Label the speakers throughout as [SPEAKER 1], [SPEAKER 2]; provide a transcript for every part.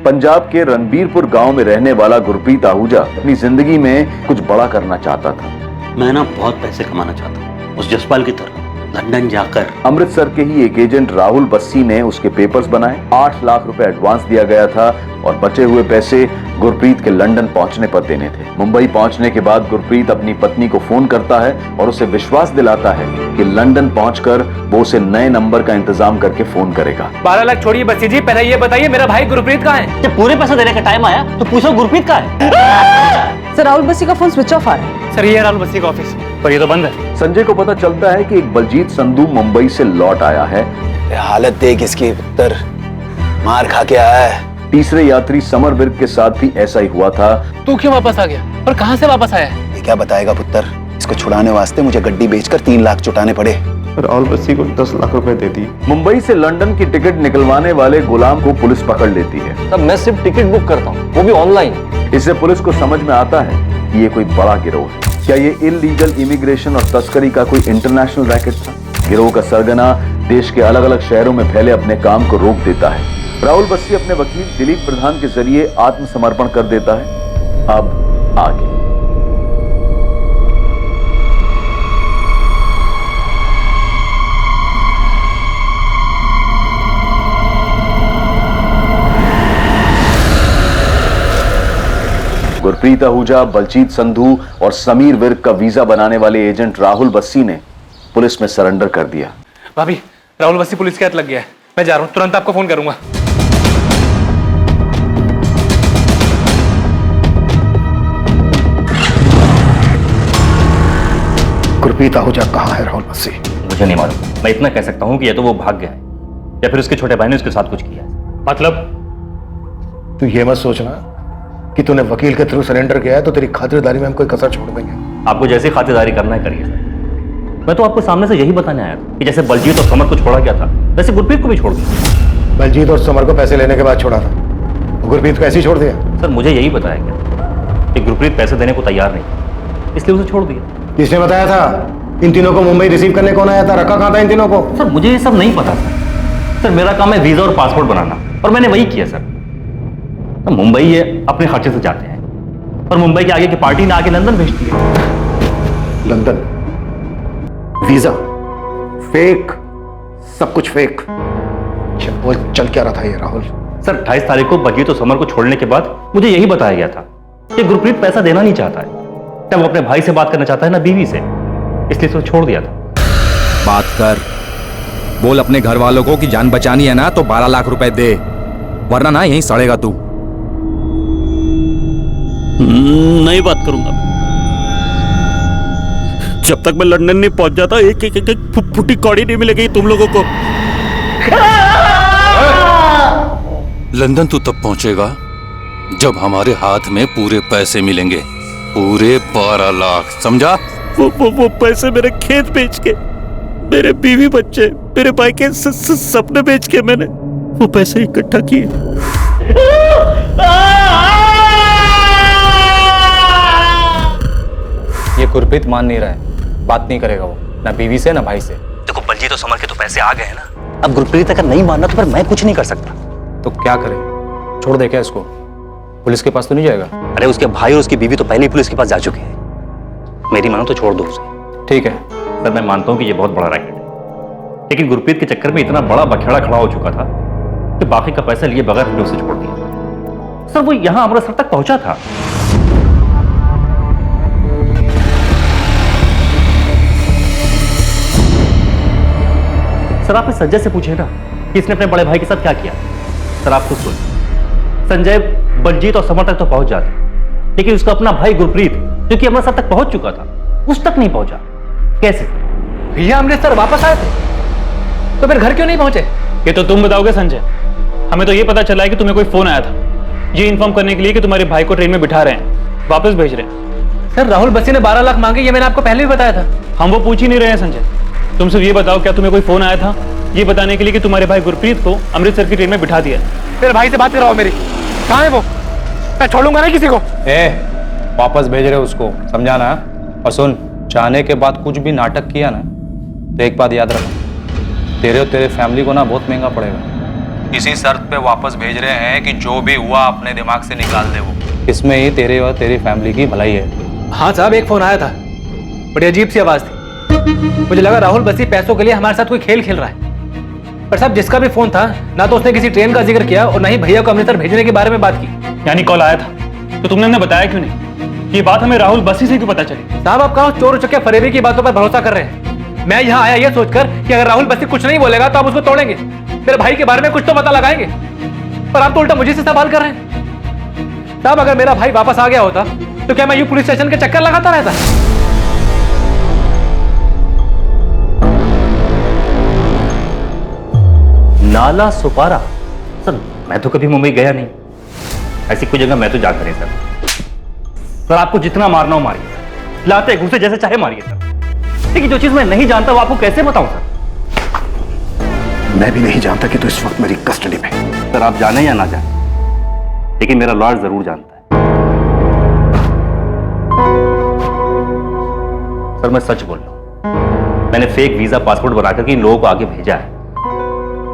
[SPEAKER 1] पंजाब के रणबीरपुर गांव में रहने वाला गुरप्रीत आहूजा अपनी जिंदगी में कुछ बड़ा करना चाहता था।
[SPEAKER 2] मैं ना बहुत पैसे कमाना चाहता हूँ, उस जसपाल की तरह लंदन जाकर।
[SPEAKER 1] अमृतसर के ही एक एजेंट राहुल बस्सी ने उसके पेपर्स बनाए। 8 लाख रुपए एडवांस दिया गया था और बचे हुए पैसे गुरप्रीत के लंदन पहुंचने पर देने थे। मुंबई पहुंचने के बाद गुरप्रीत अपनी पत्नी को फोन करता है और उसे विश्वास दिलाता है कि लंदन पहुंचकर वो उसे नए नंबर का इंतजाम करके फोन करेगा।
[SPEAKER 3] 12 लाख छोड़िए बस्सी जी, पहले ये बताइए मेरा भाई गुरप्रीत कहाँ है?
[SPEAKER 2] जब पूरे पैसे देने का टाइम आया तो पूछो गुरप्रीत कहाँ है?
[SPEAKER 4] सर राहुल बस्सी का फोन स्विच ऑफ आ रहा है।
[SPEAKER 3] सर ये राहुल बस्सी का ऑफिस, पर ये तो बंद है।
[SPEAKER 1] संजय को पता चलता है कि एक बलजीत संधू मुंबई से लौट आया है।
[SPEAKER 5] हालत देख इसकी, पुत्र मार खा के आया है।
[SPEAKER 1] तीसरे यात्री समर विर्क के साथ भी ऐसा ही हुआ था।
[SPEAKER 3] तू क्यों वापस आ गया और कहाँ से वापस आया है?
[SPEAKER 5] ये क्या बताएगा पुत्र, इसको छुड़ाने वास्ते मुझे गड्डी बेचकर 3 लाख चुटाने पड़े।
[SPEAKER 6] राहुल बस्सी को 10 लाख रुपए दे दी।
[SPEAKER 1] मुंबई से लंदन की टिकट निकलवाने वाले गुलाम को पुलिस पकड़ लेती है।
[SPEAKER 7] तब मैं सिर्फ टिकट बुक करता हूँ, वो भी ऑनलाइन।
[SPEAKER 1] इससे पुलिस को समझ में आता है कि ये कोई बड़ा गिरोह है। क्या ये इलीगल इमिग्रेशन और तस्करी का कोई इंटरनेशनल रैकेट था? गिरोह का सरगना देश के अलग अलग शहरों में फैले अपने काम को रोक देता है। राहुल बस्सी अपने वकील दिलीप प्रधान के जरिए आत्मसमर्पण कर देता है। अब आगे गुरप्रीत आहूजा, बलजीत संधू और समीर विर्क का वीजा बनाने वाले एजेंट राहुल बस्सी ने पुलिस में सरेंडर कर दिया।
[SPEAKER 3] भाभी, राहुल बस्सी पुलिस के हाथ लग गया है। मैं जा रहा हूँ, तुरंत आपको फोन करूंगा।
[SPEAKER 5] गुरप्रीत आहूजा कहाँ है राहुल बस्सी?
[SPEAKER 8] मुझे नहीं मालूम। मैं इतना कह सकता हूँ कि या तो वो भाग गया है या फिर उसके छोटे भाई ने उसके साथ कुछ किया है।
[SPEAKER 3] मतलब?
[SPEAKER 9] तू ये मत सोचना कि तूने वकील के थ्रू सरेंडर किया है तो तेरी खातिरदारी में हम कोई कसर छोड़ देंगे।
[SPEAKER 8] आपको जैसी खातिरदारी करना है करिए सर। मैं तो आपको सामने से यही बताने आया था कि जैसे बलजीत और समर को छोड़ा गया था वैसे गुरप्रीत को भी छोड़ दिया।
[SPEAKER 9] बलजीत और समर को पैसे लेने के बाद छोड़ा था, गुरप्रीत को ऐसे ही छोड़ दिया?
[SPEAKER 8] सर मुझे यही बताया गया कि गुरप्रीत पैसे देने को तैयार नहीं, इसलिए उसे छोड़ दिया।
[SPEAKER 9] किसने बताया था? इन तीनों को मुंबई रिसीव करने कौन आया था? रखा कहाँ था इन तीनों को?
[SPEAKER 8] सर मुझे ये सब नहीं पता सर मेरा काम है वीजा और पासपोर्ट बनाना और मैंने वही किया सर। तो मुंबई ये अपने खर्चे से जाते हैं और मुंबई के आगे की पार्टी ने आके लंदन भेजती है।
[SPEAKER 9] लंदन? वीजा फेक, सब कुछ फेक। वो चल क्या रहा था ये राहुल?
[SPEAKER 8] सर 28 तारीख को बलजीत और समर को छोड़ने के बाद मुझे यही बताया गया था कि गुरप्रीत पैसा देना नहीं चाहता है, क्या वो अपने भाई से बात करना चाहता है ना बीवी से, इसलिए तो छोड़ दिया था।
[SPEAKER 10] बात कर, बोल अपने घर वालों को कि जान बचानी है ना तो 12 लाख रुपए दे, वरना ना यहीं सड़ेगा तू।
[SPEAKER 2] नहीं बात करूंगा। जब तक मैं लंदन नहीं पहुंच जाता एक फुटी कौड़ी नहीं मिलेगी तुम लोगों को।
[SPEAKER 11] लंदन तू तब पहुंचेगा जब हमारे हाथ में पूरे पैसे मिलेंगे, पूरे 12 लाख, समझा?
[SPEAKER 2] वो पैसे मेरे खेत बेच के, मेरे बीवी बच्चे, मेरे भाई के सपने बेच के मैंने वो पैसे इकट्ठा किए।
[SPEAKER 7] ये गुरप्रीत मान नहीं रहा है, बात नहीं करेगा वो, ना बीवी से ना भाई से।
[SPEAKER 8] देखो बलजीत और समर के तो पैसे आ गए हैं ना।
[SPEAKER 2] अब गुरप्रीत अगर नहीं मानना तो फिर मैं कुछ नहीं कर सकता।
[SPEAKER 7] तो क्या करे, छोड़ दे क्या इसको? पुलिस के पास तो नहीं जाएगा?
[SPEAKER 2] अरे उसके भाई और उसकी बीवी तो पहले ही पुलिस के पास जा चुके हैं, मेरी मानो तो छोड़ दो उसे।
[SPEAKER 7] ठीक है
[SPEAKER 8] सर मैं मानता हूं कि ये बहुत बड़ा रैकेट है, लेकिन गुरप्रीत के चक्कर में इतना बड़ा बखेड़ा खड़ा हो चुका था कि बाकी का पैसा लिए बगैर हमने उसे छोड़ दिया। सर वो यहां अमृतसर तक पहुंचा था। सर आप इस संजय से पूछे ना कि इसने अपने बड़े भाई के साथ क्या किया। सर आप खुद सुन, संजय बलजीत और समर तक तो पहुंच जाते, लेकिन उसका अपना भाई गुरप्रीत जो कि अमृतसर तक पहुंच चुका था उस तक नहीं पहुंचा। कैसे?
[SPEAKER 3] भैया अमृतसर वापस आए थे तो फिर घर क्यों नहीं पहुंचे?
[SPEAKER 12] ये तो तुम बताओगे संजय, हमें तो ये पता चला है कि तुम्हें कोई फोन आया था ये इन्फॉर्म करने के लिए कि तुम्हारे भाई को ट्रेन में बिठा रहे हैं, वापस भेज रहे हैं।
[SPEAKER 3] सर राहुल बस्सी ने 12 लाख मांगे, ये मैंने आपको पहले भी बताया था।
[SPEAKER 12] हम वो पूछ ही नहीं रहे हैं संजय, तुम सिर्फ ये बताओ क्या तुम्हें कोई फोन आया था ये बताने के लिए कि तुम्हारे भाई गुरप्रीत को अमृतसर की ट्रेन में बिठा दिया?
[SPEAKER 3] फिर भाई से बात कराओ मेरी, कहाँ है वो? मैं छोड़ूंगा नहीं किसी को।
[SPEAKER 7] वापस भेज रहे उसको, समझाना। और सुन, चाहने के बाद कुछ भी नाटक किया ना तो एक बात याद रख, तेरे और तेरे फैमिली को ना बहुत महंगा पड़ेगा।
[SPEAKER 10] इसी शर्त पे वापस भेज रहे हैं कि जो भी हुआ अपने दिमाग से निकाल दे वो। इसमें ही तेरे और तेरी फैमिली की भलाई है।
[SPEAKER 3] हाँ साहब, एक फोन आया था, बड़ी अजीब सी आवाज थी। मुझे लगा राहुल बस्सी पैसों के लिए हमारे साथ कोई खेल खेल रहा है। पर साहब जिसका भी फोन था, ना तो उसने किसी ट्रेन का जिक्र किया और ना ही भैया को अमृतसर भेजने के बारे में बात की।
[SPEAKER 12] यानी कॉल आया था तो तुमने हमें बताया क्यों नहीं? ये बात हमें राहुल बस्सी से क्यों पता चली?
[SPEAKER 3] साहब आप कहाँ चोर उचक्के फरेबी की बातों पर भरोसा कर रहे हैं? मैं यहाँ आया ये सोचकर कि अगर राहुल बस्सी कुछ नहीं बोलेगा तो आप उसको तोड़ेंगे, मेरे भाई के बारे में कुछ तो पता लगाएंगे। पर आप तो उल्टा मुझे से सवाल कर रहे हैं। साहब अगर मेरा भाई वापस आ गया होता तो क्या मैं यूं पुलिस स्टेशन के चक्कर लगाता रहता?
[SPEAKER 8] नाला सुपारा? सर मैं तो कभी मुंबई गया नहीं, ऐसी कोई जगह मैं तो जाकर नहीं सर आपको जितना मारना हो मारिए, लाते घुसे जैसे चाहे मारिए सर, लेकिन जो चीज मैं नहीं जानता वो आपको कैसे बताऊं सर?
[SPEAKER 9] मैं भी नहीं जानता कि तू इस वक्त मेरी कस्टडी में।
[SPEAKER 8] सर आप जाने या ना जाने, लेकिन मेरा लॉयर जरूर जानता है। सर मैं सच बोल रहा हूं, मैंने फेक वीजा पासपोर्ट बनाकर के इन लोगों को आगे भेजा है,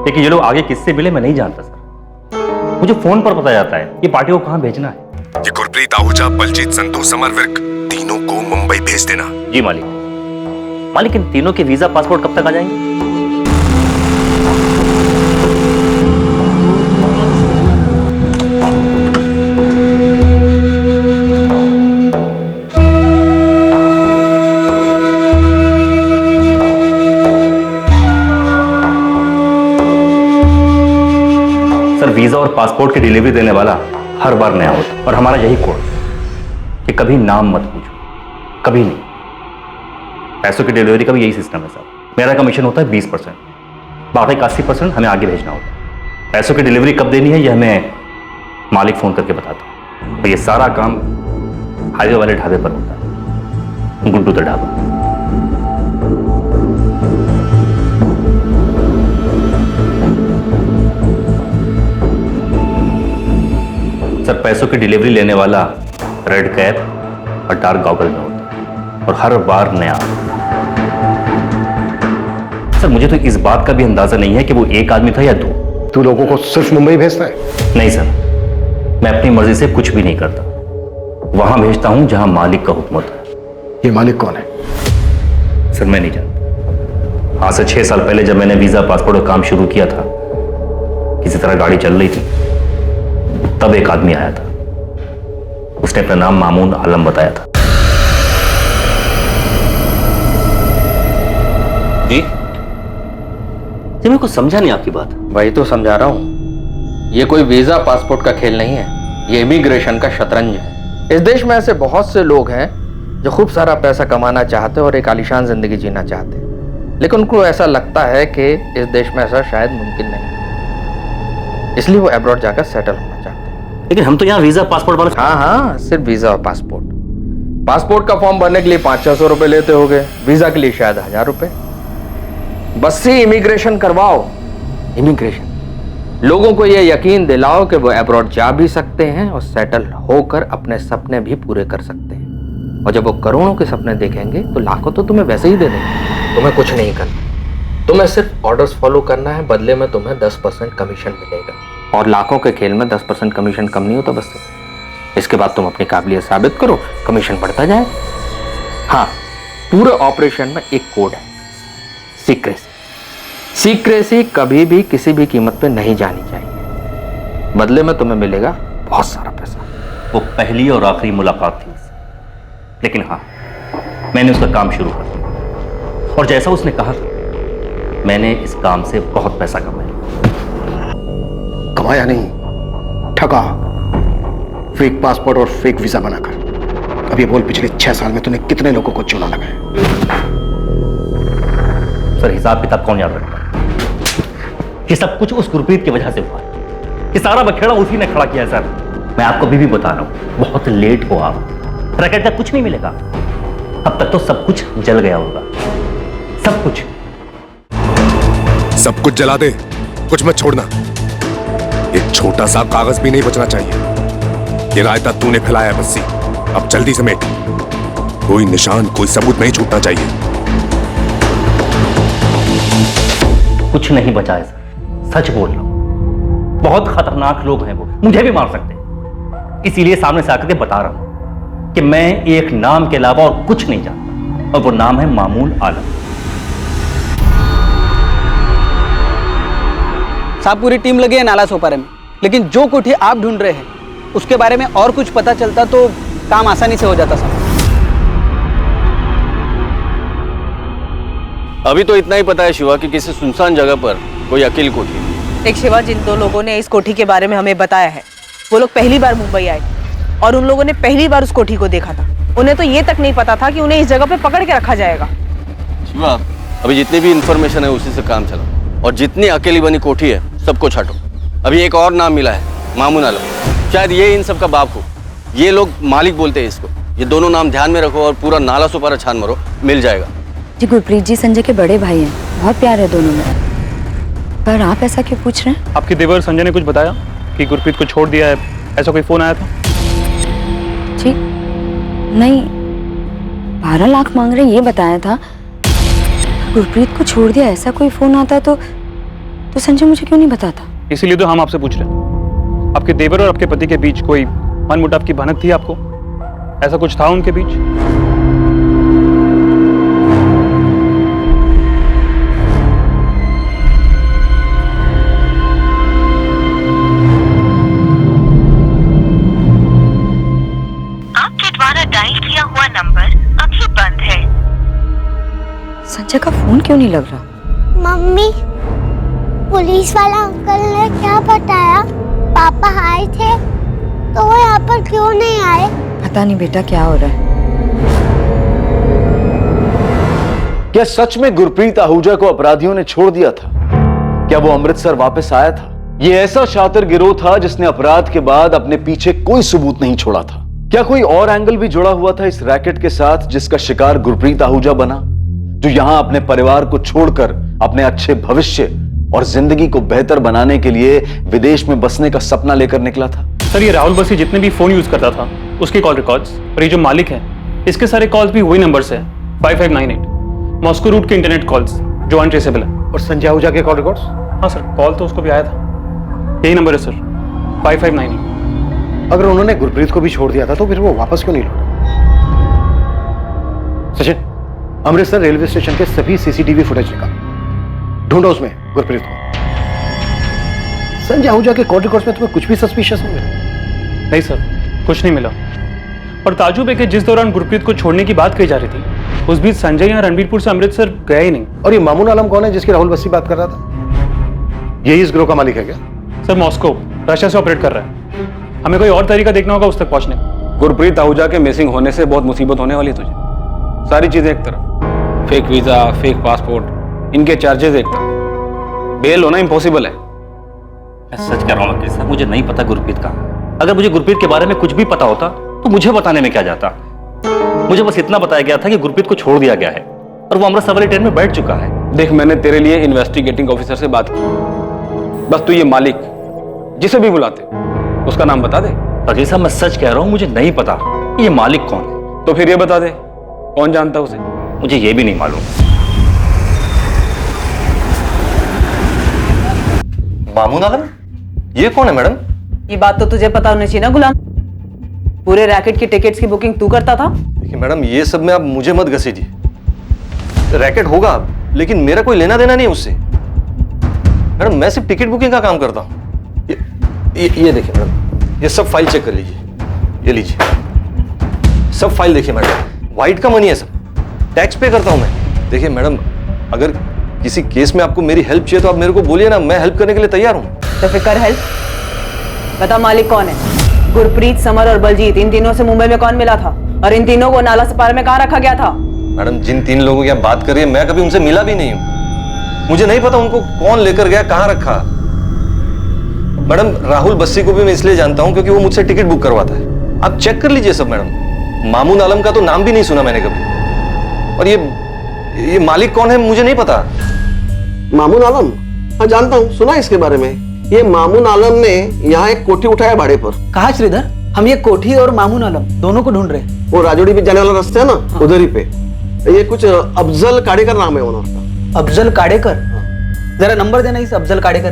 [SPEAKER 8] लेकिन ये लोग आगे किससे मिले मैं नहीं जानता सर। मुझे फोन पर पता जाता है ये पार्टी को कहां भेजना है।
[SPEAKER 13] ये गुरप्रीत आहूजा, बलजीत संधू, समर विर्क, तीनों को मुंबई भेज देना।
[SPEAKER 8] जी मालिक इन तीनों के वीजा पासपोर्ट कब तक आ जाएंगे? सर वीजा और पासपोर्ट की डिलीवरी देने वाला हर बार नया होता और हमारा यही कोड कि कभी नाम मत पूछो, कभी नहीं। पैसों की डिलीवरी का भी यही सिस्टम है सर। मेरा कमीशन होता है 20%, बाकी का 80% हमें आगे भेजना होता है। पैसों की डिलीवरी कब देनी है यह हमें मालिक फोन करके बताता है। तो ये सारा काम हाईवे वाले ढाबे पर होता है, गुड्डू द ढाबा। सर पैसों की डिलीवरी लेने वाला रेड कैप और डार्क गॉगल में होता है और हर बार नया। सर मुझे तो इस बात का भी अंदाजा नहीं है कि वो एक आदमी था या दो।
[SPEAKER 9] तू लोगों को सिर्फ मुंबई भेजता है?
[SPEAKER 8] नहीं सर, मैं अपनी मर्जी से कुछ भी नहीं करता, वहां भेजता हूं जहां मालिक का हुक्म होता है।
[SPEAKER 9] ये मालिक कौन है?
[SPEAKER 8] सर मैं नहीं जानता। आज से 6 साल पहले जब मैंने वीजा पासपोर्ट का काम शुरू किया था, किसी तरह गाड़ी चल रही थी, तब एक आदमी आया था। उसने अपना नाम मामून आलम बताया था।
[SPEAKER 14] जी
[SPEAKER 8] मेरे को समझा नहीं आपकी बात।
[SPEAKER 14] वही तो समझा रहा हूं, ये कोई वीजा पासपोर्ट का खेल नहीं है, ये इमिग्रेशन का शतरंज है। इस देश में ऐसे बहुत से लोग हैं जो खूब सारा पैसा कमाना चाहते और एक आलीशान जिंदगी जीना चाहते हैं, लेकिन उनको ऐसा लगता है कि इस देश में ऐसा शायद मुमकिन नहीं, इसलिए वो अब्रॉड जाकर सेटल होना चाहते हैं।
[SPEAKER 8] लेकिन हम तो यहाँ वीजा पासपोर्ट वाले।
[SPEAKER 14] हाँ, सिर्फ वीजा और पासपोर्ट का फॉर्म भरने के लिए 500-600 रुपए लेते होगे, वीजा के लिए शायद 1000 रुपए। बस से इमिग्रेशन करवाओ। इमिग्रेशन लोगों को यह यकीन दिलाओ कि वो अब्रॉड जा भी सकते हैं और सेटल होकर अपने सपने भी पूरे कर सकते हैं, और जब वो करोड़ों के सपने देखेंगे तो लाखों तो तुम्हें वैसे ही दे देंगे। तुम्हें कुछ नहीं करना, तुम्हें सिर्फ ऑर्डर्स फॉलो करना है, बदले में तुम्हें 10% कमीशन मिलेगा, और लाखों के खेल में 10% कमीशन कम नहीं होता बस से। इसके बाद तुम अपनी काबिलियत साबित करो, कमीशन बढ़ता जाए। हाँ, पूरे ऑपरेशन में एक कोड है, सीक्रेसी कभी भी किसी भी कीमत पे नहीं जानी चाहिए, बदले में तुम्हें मिलेगा बहुत सारा पैसा।
[SPEAKER 8] वो पहली और आखिरी मुलाकात थी, लेकिन हाँ मैंने उसका काम शुरू कर दिया, और जैसा उसने कहा मैंने इस काम से बहुत पैसा कमाया।
[SPEAKER 9] कमाया नहीं, ठगा, फेक पासपोर्ट और फेक वीजा बनाकर। अब ये बोल, पिछले 6 साल में तूने कितने लोगों को चूना लगाया?
[SPEAKER 8] सर हिसाब किताब कौन याद रखता है? ये सब कुछ उस गुरप्रीत की वजह से हुआ, ये सारा बखेड़ा उसी ने खड़ा किया है सर। मैं आपको भी बता रहा हूं, बहुत लेट हो आप, रैकेट का कुछ नहीं मिलेगा। अब तक तो सब कुछ जल गया होगा, सब कुछ।
[SPEAKER 13] सब कुछ जला दे, कुछ मत छोड़ना। एक छोटा सा कागज भी नहीं बचना चाहिए। ये रायता तूने फैलाया बस्सी, अब जल्दी समेट। कोई निशान, कोई सबूत नहीं छूटना चाहिए।
[SPEAKER 8] कुछ नहीं बचा है सर, सच बोल रहा हूं। बहुत खतरनाक लोग हैं वो, मुझे भी मार सकते हैं। इसीलिए सामने से आकर के बता रहा हूं कि मैं एक नाम के अलावा और कुछ नहीं जानता, और वो नाम है मामून आलम।
[SPEAKER 15] साहब पूरी टीम लगी है नाला सोपारे में, लेकिन जो कोठी आप ढूंढ रहे हैं उसके बारे में और कुछ पता चलता तो काम आसानी से हो जाता साहब।
[SPEAKER 16] अभी तो इतना ही पता है शिवा कि किसी सुनसान जगह पर कोई अकेली कोठी है।
[SPEAKER 4] एक शिवा, जिन दो लोगों ने इस कोठी के बारे में हमें बताया है, वो लोग पहली बार मुंबई आए और उन लोगों ने पहली बार उस कोठी को देखा था। उन्हें तो ये तक नहीं पता था कि उन्हें इस जगह पे पकड़ के रखा जाएगा।
[SPEAKER 16] शिवा, अभी जितनी भी इंफॉर्मेशन है उसी से काम चला, और जितनी अकेली बनी कोठी है सबको छाटो। अभी एक और नाम मिला है, मामून आलम। शायद ये इन सब का बाप हो। ये लोग मालिक बोलते हैं इसको। ये दोनों नाम ध्यान में रखो और पूरा नाला सुपारा छान मारो, मिल जाएगा।
[SPEAKER 17] जी गुरप्रीत जी संजय के बड़े भाई हैं, बहुत प्यार है दोनों में। पर आप ऐसा क्यों पूछ रहे हैं?
[SPEAKER 12] आपके देवर संजय ने कुछ बताया कि गुरप्रीत को छोड़ दिया है, ऐसा कोई फोन आया था?
[SPEAKER 17] जी नहीं, 12 लाख मांग रहे ये बताया था। गुरप्रीत को छोड़ दिया ऐसा कोई फोन आता तो संजय मुझे क्यों नहीं बताता?
[SPEAKER 12] इसीलिए तो हम आपसे पूछ रहे हैं। आपके देवर और आपके पति के बीच कोई मनमुटाव की भनक थी आपको? ऐसा कुछ था उनके बीच?
[SPEAKER 18] आपके द्वारा डायल किया हुआ नंबर अभी बंद है।
[SPEAKER 17] संजय का फोन क्यों नहीं लग रहा?
[SPEAKER 19] मम्मी, पुलिस वाला अंकल ने क्या बताया? पापा आए थे तो वो यहाँ पर क्यों नहीं आए?
[SPEAKER 17] पता नहीं बेटा क्या हो रहा है।
[SPEAKER 1] क्या सच में गुरप्रीत आहूजा को अपराधियों ने छोड़ दिया था? क्या वो अमृतसर वापस आया था? ये ऐसा शातिर गिरोह था जिसने अपराध के बाद अपने पीछे कोई सबूत नहीं छोड़ा था। क्या कोई और एंगल भी जुड़ा हुआ था इस रैकेट के साथ जिसका शिकार गुरप्रीत आहूजा बना, जो यहां अपने परिवार को छोड़कर अपने अच्छे भविष्य और जिंदगी को बेहतर बनाने के लिए विदेश में बसने का सपना लेकर निकला था?
[SPEAKER 12] सर, ये राहुल बसी जितने भी फोन यूज करता था उसके कॉल रिकॉर्ड्स, और ये जो मालिक है इसके सारे कॉल्स भी वही नंबर से है, 5598 मॉस्को रूट के इंटरनेट कॉल्स जो अनट्रेसेबल है।
[SPEAKER 9] और संजय आहूजा के कॉल रिकॉर्ड्स?
[SPEAKER 12] हाँ सर, कॉल तो उसको भी आया था। यही नंबर है सर, 5598।
[SPEAKER 9] अगर उन्होंने गुरप्रीत को भी छोड़ दिया था तो फिर वो वापस क्यों नहीं लौटा? सचिन, अमृतसर रेलवे स्टेशन के सभी सीसीटीवी फुटेज निकाल, ढूंढो उसमें गुरप्रीत को। संजय आहूजा के कॉल रिकॉर्ड्स में तुम्हें कुछ भी सस्पिशियस नहीं मिला?
[SPEAKER 12] नहीं सर, कुछ नहीं मिला। और ताजुब है कि जिस दौरान गुरप्रीत को छोड़ने की बात कही जा रही थी उस बीच संजय यहाँ रणबीरपुर से अमृतसर गया ही नहीं।
[SPEAKER 9] और ये मामून आलम कौन है जिसकी राहुल बस्सी बात कर रहा था? यही इस गिरोह का मालिक है क्या?
[SPEAKER 12] सर, मॉस्को रशिया से ऑपरेट कर रहा है। हमें कोई और तरीका देखना होगा उस तक पहुंचने का।
[SPEAKER 7] गुरप्रीत आहूजा के मिसिंग होने से बहुत मुसीबत होने वाली है तुझे। सारी चीजें एक तरफ, फेक वीजा, फेक पासपोर्ट, इनके चार्जेस एक तरफ, बेल होना इम्पॉसिबल है।
[SPEAKER 8] मैं सच कह रहा हूँ वकील साहब, मुझे नहीं पता गुरप्रीत कहाँ है। अगर मुझे गुरप्रीत के बारे में कुछ भी पता होता तो मुझे बताने में क्या जाता। मुझे बस इतना बताया गया था कि गुरप्रीत को छोड़ दिया गया है और वो अमृतसर वाली ट्रेन में बैठ चुका है।
[SPEAKER 7] देख, मैंने तेरे लिए इन्वेस्टिगेटिंग ऑफिसर से बात की। बस तू ये मालिक जिसे भी बुलाते उसका नाम बता दे।
[SPEAKER 8] वकील साहब, मैं सच कह रहा हूँ, मुझे नहीं पता ये मालिक कौन है।
[SPEAKER 7] तो फिर ये बता दे, कौन जानता उसे?
[SPEAKER 8] मुझे ये भी नहीं मालूम।
[SPEAKER 16] मामून आलम? ये कौन है मैडम?
[SPEAKER 4] ये बात तो तुझे पता होनी चाहिए ना गुलाम। पूरे रैकेट की टिकट्स की बुकिंग तू करता था।
[SPEAKER 16] देखिए मैडम, ये सब में आप मुझे मत घसीटिए। रैकेट होगा लेकिन मेरा कोई लेना देना नहीं उससे। मैडम, मैं सिर्फ टिकट बुकिंग का काम करता हूँ। ये देखिए मैडम, ये सब फाइल चेक कर लीजिए। ये लीजिए, सब फाइल देखिए मैडम, वाइट का मनी है सब, टैक्स पे करता हूँ मैं। देखिए मैडम, अगर किसी केस में आपको मेरी हेल्प चाहिए तो आप मेरे को बोलिए ना, मैं हेल्प करने के लिए तैयार हूँ।
[SPEAKER 4] तो फिर कर हेल्प। बता मालिक कौन है? गुरप्रीत, समर और बलजीत, इन तीनों से मुंबई में कौन मिला था? और इन तीनों को नाला सपारे में कहाँ रखा गया था?
[SPEAKER 16] मैडम, जिन तीन लोगों की आप बात कर रही है, मैं कभी उनसे मिला भी नहीं हूँ। मुझे नहीं पता उनको कौन लेकर गया, कहाँ रखा। मैडम, राहुल बस्सी को भी मैं इसलिए जानता हूँ क्योंकि वो मुझसे टिकट बुक करवाता है। आप चेक कर लीजिए सब मैडम। मामून आलम का तो नाम भी नहीं सुना मैंने कभी। और ये मालिक कौन है मुझे नहीं पता।
[SPEAKER 20] मामून आलम? हाँ जानता हूँ, सुना इसके बारे में। ये मामून आलम ने यहाँ एक कोठी उठाया भाड़े पर।
[SPEAKER 15] कहा श्रीधर? हम ये कोठी और मामून आलम दोनों को ढूंढ रहे हैं।
[SPEAKER 20] वो राजोड़ी पे जाने वाला रास्ता है ना, हाँ। उधर ही पे। ये कुछ अफजल काड़ेकर नाम है उन्होंने।
[SPEAKER 15] अफजल काड़ेकर? जरा नंबर देना इस अफजल काड़ेकर।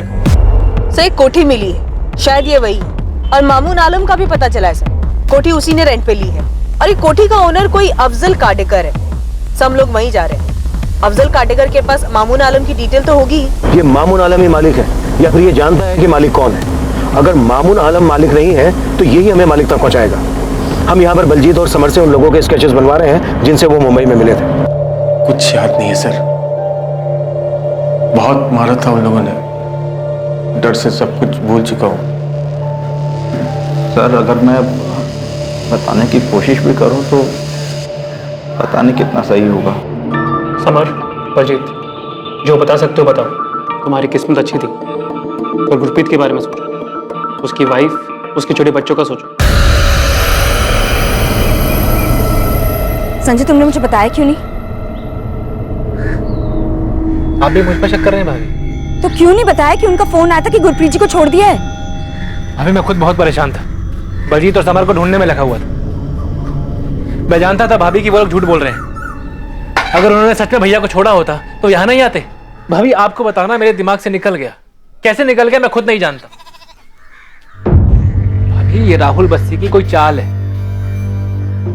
[SPEAKER 4] तो एक कोठी मिली है, शायद ये वही है। और मामून आलम का भी पता चला है सर, कोठी उसी ने रेंट पे ली है। और ये कोठी का ओनर कोई अफजल काडेकर है। सब लोग वहीं जा रहे हैं। अफजल काडेकर के पास मामून आलम की डिटेल तो होगी।
[SPEAKER 9] ये मामून आलम ही मालिक है या फिर ये जानता है कि मालिक कौन है? अगर मामून आलम मालिक नहीं है तो यही हमें मालिक तक पहुंचाएगा। हम यहाँ पर बलजीत और समर से उन लोगों के स्केचेस बनवा रहे हैं जिनसे वो मुंबई में मिले थे।
[SPEAKER 6] कुछ याद नहीं है सर, बहुत मारा था उन लोगों ने, डर से सब कुछ भूल चुका हूँ।
[SPEAKER 21] सर अगर मैं बताने की कोशिश भी करूं तो पता नहीं कितना सही होगा।
[SPEAKER 12] समर, बलजीत, जो बता सकते हो बताओ। तुम्हारी किस्मत अच्छी थी। पर गुरप्रीत के बारे में सोचो, उसकी वाइफ, उसके छोटे बच्चों का सोचो।
[SPEAKER 17] संजय तुमने मुझे बताया क्यों नहीं?
[SPEAKER 3] आप भी मुझ पर शक कर रहे हैं भाभी?
[SPEAKER 17] तो क्यों नहीं बताया कि उनका फोन आया था कि गुरप्रीत जी को छोड़ दिया है?
[SPEAKER 3] भाभी मैं खुद बहुत परेशान था, बलजीत और समर को ढूंढने में लगा हुआ था। मैं जानता था भाभी कि वो लोग झूठ बोल रहे हैं। अगर उन्होंने सच में भैया को छोड़ा होता तो यहाँ नहीं आते। भाभी आपको बताना मेरे दिमाग से निकल गया, कैसे निकल गया मैं खुद नहीं जानता। भाभी ये राहुल बस्सी की कोई चाल है।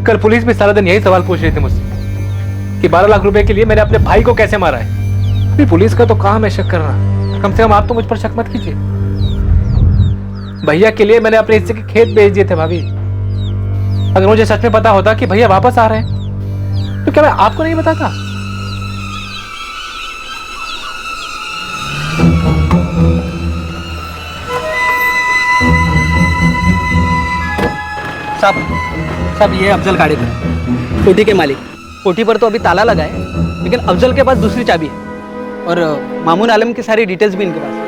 [SPEAKER 3] कल पुलिस भी सारा दिन यही सवाल पूछ रही थी मुझसे कि 12 लाख रुपए के लिए मैंने अपने भाई को कैसे मारा है। अभी पुलिस का तो काम है शक करना, कम से कम आप तो मुझ पर शक मत कीजिए। भैया के लिए मैंने अपने हिस्से के खेत बेच दिए थे भाभी। अगर मुझे सच में पता होता कि भैया वापस आ रहे हैं तो क्या मैं आपको नहीं बताता?
[SPEAKER 15] साहब ये अफजल काडेकर, कोठी के मालिक। कोठी पर तो अभी ताला लगा है, लेकिन अफजल के पास दूसरी चाबी है और मामून आलम की सारी डिटेल्स भी इनके पास है।